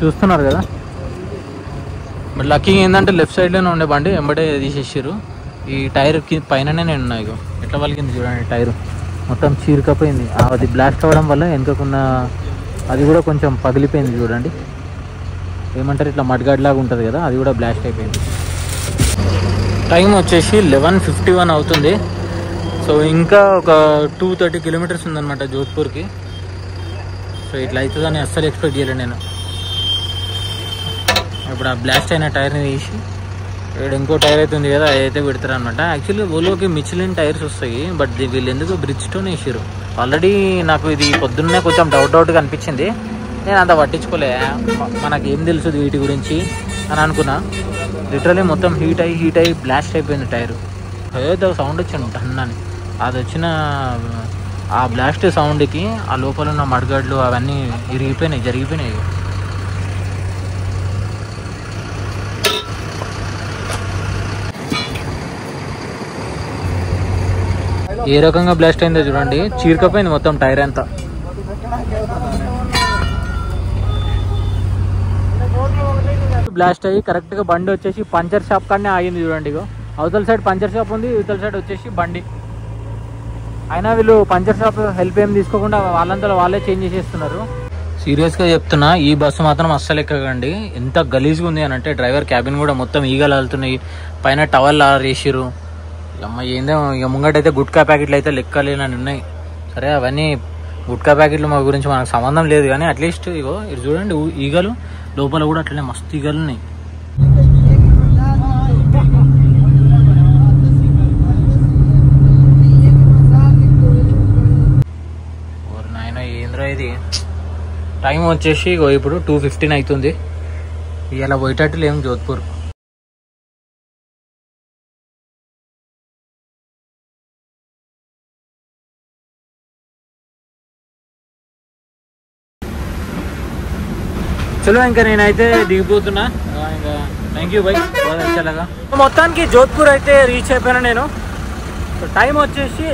చూస్తున్నారు కదా. బట్ లక్కీ ఏంటంటే లెఫ్ట్ సైడ్లోనే ఉండే బండి వెంబడే తీసేసారు. ఈ టైర్ పైననే నేను ఉన్నా, ఇగో ఎట్లా పలికింది చూడండి. టైరు మొత్తం చీరకపోయింది. అది బ్లాస్ట్ అవ్వడం వల్ల వెనుకకున్న అది కూడా కొంచెం పగిలిపోయింది చూడండి. ఏమంటారు ఇట్లా మడ్గాడ్ లాగా ఉంటుంది కదా, అది కూడా బ్లాస్ట్ అయిపోయింది. టైం వచ్చేసి 11:51 అవుతుంది. సో ఇంకా ఒక 230 కిలోమీటర్స్ ఉందన్నమాట జోధ్పూర్కి. సో ఇట్లా అవుతుందని అస్సలు ఎక్స్పెక్ట్ చేయలేను నేను. ఇప్పుడు ఆ బ్లాస్ట్ అయిన టైర్ని తీసి ఇక్కడ ఇంకో టైర్ అయితే ఉంది కదా, అదైతే పెడతారు అనమాట. యాక్చువల్లీ ఓలోకి మిచిలిన్ టైర్స్ వస్తాయి, బట్ వీళ్ళు ఎందుకు బ్రిడ్జ్ స్టోన్ వేసారు. ఆల్రెడీ నాకు ఇది పొద్దున్నే కొంచెం డౌట్గా అనిపించింది. నేను అంత పట్టించుకోలే, మనకి ఏం తెలుసు వీటి గురించి అని అనుకున్నా. లిటరలీ మొత్తం హీట్ అయ్యి బ్లాస్ట్ అయిపోయింది టైరు. ఏదో సౌండ్ వచ్చింది టన్నని. అది వచ్చిన ఆ బ్లాస్ట్ సౌండ్కి ఆ లోపల ఉన్న మడగడ్లు అవన్నీ జరిగిపోయినాయి. ఏ రకంగా బ్లాస్ట్ అయిందో చూడండి, చీరకపోయింది మొత్తం టైర్ అంతా. బ్లాస్ట్ అయ్యి కరెక్ట్గా బండి వచ్చేసి పంచర్ షాప్ కాడనే ఆగింది చూడండి. అవతల సైడ్ పంచర్ షాప్ ఉంది, ఇవతల సైడ్ వచ్చేసి బండి. అయినా వీళ్ళు పంచర్ షాప్ హెల్ప్ ఏం తీసుకోకుండా వాళ్ళంతా వాళ్ళే చేంజ్ చేసేస్తున్నారు. సీరియస్గా చెప్తున్నా, ఈ బస్సు మాత్రం అస్సలు ఎక్కకండి. ఎంత గలీజ్గా ఉంది అని అంటే డ్రైవర్ క్యాబిన్ కూడా మొత్తం ఈగలు వెళ్తున్నాయి, పైన టవల్ వేసిరు. అమ్మ ఏందో ఇక ముంగటైతే గుట్కా ప్యాకెట్లు అయితే లెక్కలేనని ఉన్నాయి. సరే అవన్నీ గుట్కా ప్యాకెట్లు మా గురించి మనకు సంబంధం లేదు, కానీ అట్లీస్ట్ ఇగో ఇది చూడండి ఈగలు లోపల కూడా అట్లనే మస్తు ఈగలు ఉన్నాయి. నాయన ఏంద్రా ఇది. టైం వచ్చేసి ఇగో ఇప్పుడు 2:15 అవుతుంది. ఇలా పోయేటట్టు లేము జోధ్పూర్. చలో ఇంకా నేనైతే దిగిపోతున్నా. ఇంకా థ్యాంక్ యూ బై వచ్చేలాగా. మొత్తానికి జోధ్పూర్ అయితే రీచ్ అయిపోయినా నేను. టైం వచ్చేసి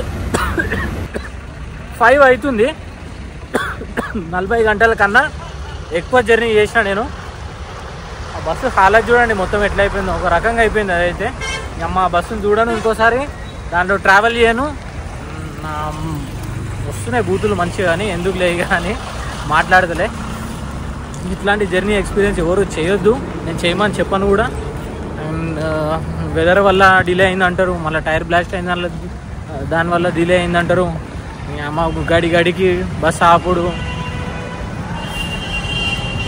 5 అవుతుంది. 40 గంటల కన్నా ఎక్కువ జర్నీ చేసిన నేను. ఆ బస్సు హాలత్ చూడండి మొత్తం ఎట్లా అయిపోయిందో, ఒక రకంగా అయిపోయింది. అదైతే అమ్మ బస్సును చూడను ఇంకోసారి, దాంట్లో ట్రావెల్ చేయను. వస్తున్నాయి బూతులు మంచిగా, కానీ ఎందుకు లే కానీ మాట్లాడతలే. ఇట్లాంటి జర్నీ ఎక్స్పీరియన్స్ ఎవరు చేయొద్దు, నేను చేయమని చెప్పను కూడా. వెదర్ వల్ల డిలే అయిందంటారు, మళ్ళీ టైర్ బ్లాస్ట్ అయింది, దానివల్ల డిలే అయిందంటారు. అమ్మ గడికి బస్ ఆపుడు.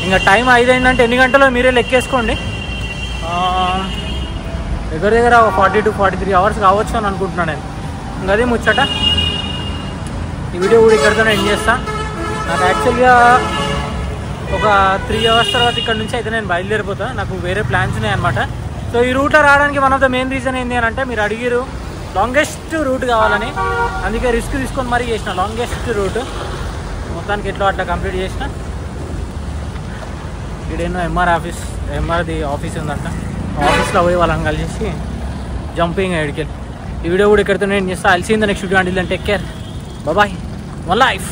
ఇంకా టైం 5 అయిందంటే ఎన్ని గంటలో మీరే లెక్కేసుకోండి. దగ్గర 40 to 43 అవర్స్ కావచ్చు అని అనుకుంటున్నాను నేను. ఇంకా అది ముచ్చట. ఈ వీడియో కూడా ఇక్కడితోనే ఎండ్ చేస్తా. నాకు యాక్చువల్గా ఒక 3 అవర్స్ తర్వాత ఇక్కడ నుంచి అయితే నేను బయలుదేరిపోతా. నాకు వేరే ప్లాన్స్ ఉన్నాయి అనమాట. సో ఈ రూట్లో రావడానికి one of the main reason ఏంటి అని అంటే, మీరు అడిగిరు లాంగెస్ట్ రూట్ కావాలని, అందుకే రిస్క్ తీసుకొని మరీ చేసిన లాంగెస్ట్ రూట్. మొత్తానికి ఎట్లా అట్లా కంప్లీట్ చేసిన. ఇక్కడేనో ఎంఆర్ది ఆఫీస్ ఉందంట. ఆఫీస్లో పోయి వాళ్ళని కలిసి జంపింగ్ ఎడికెళ్ళి. ఈ వీడియో కూడా ఇక్కడితో నేను చేస్తా. I'll see in the next video. Until then take care, bye, one life.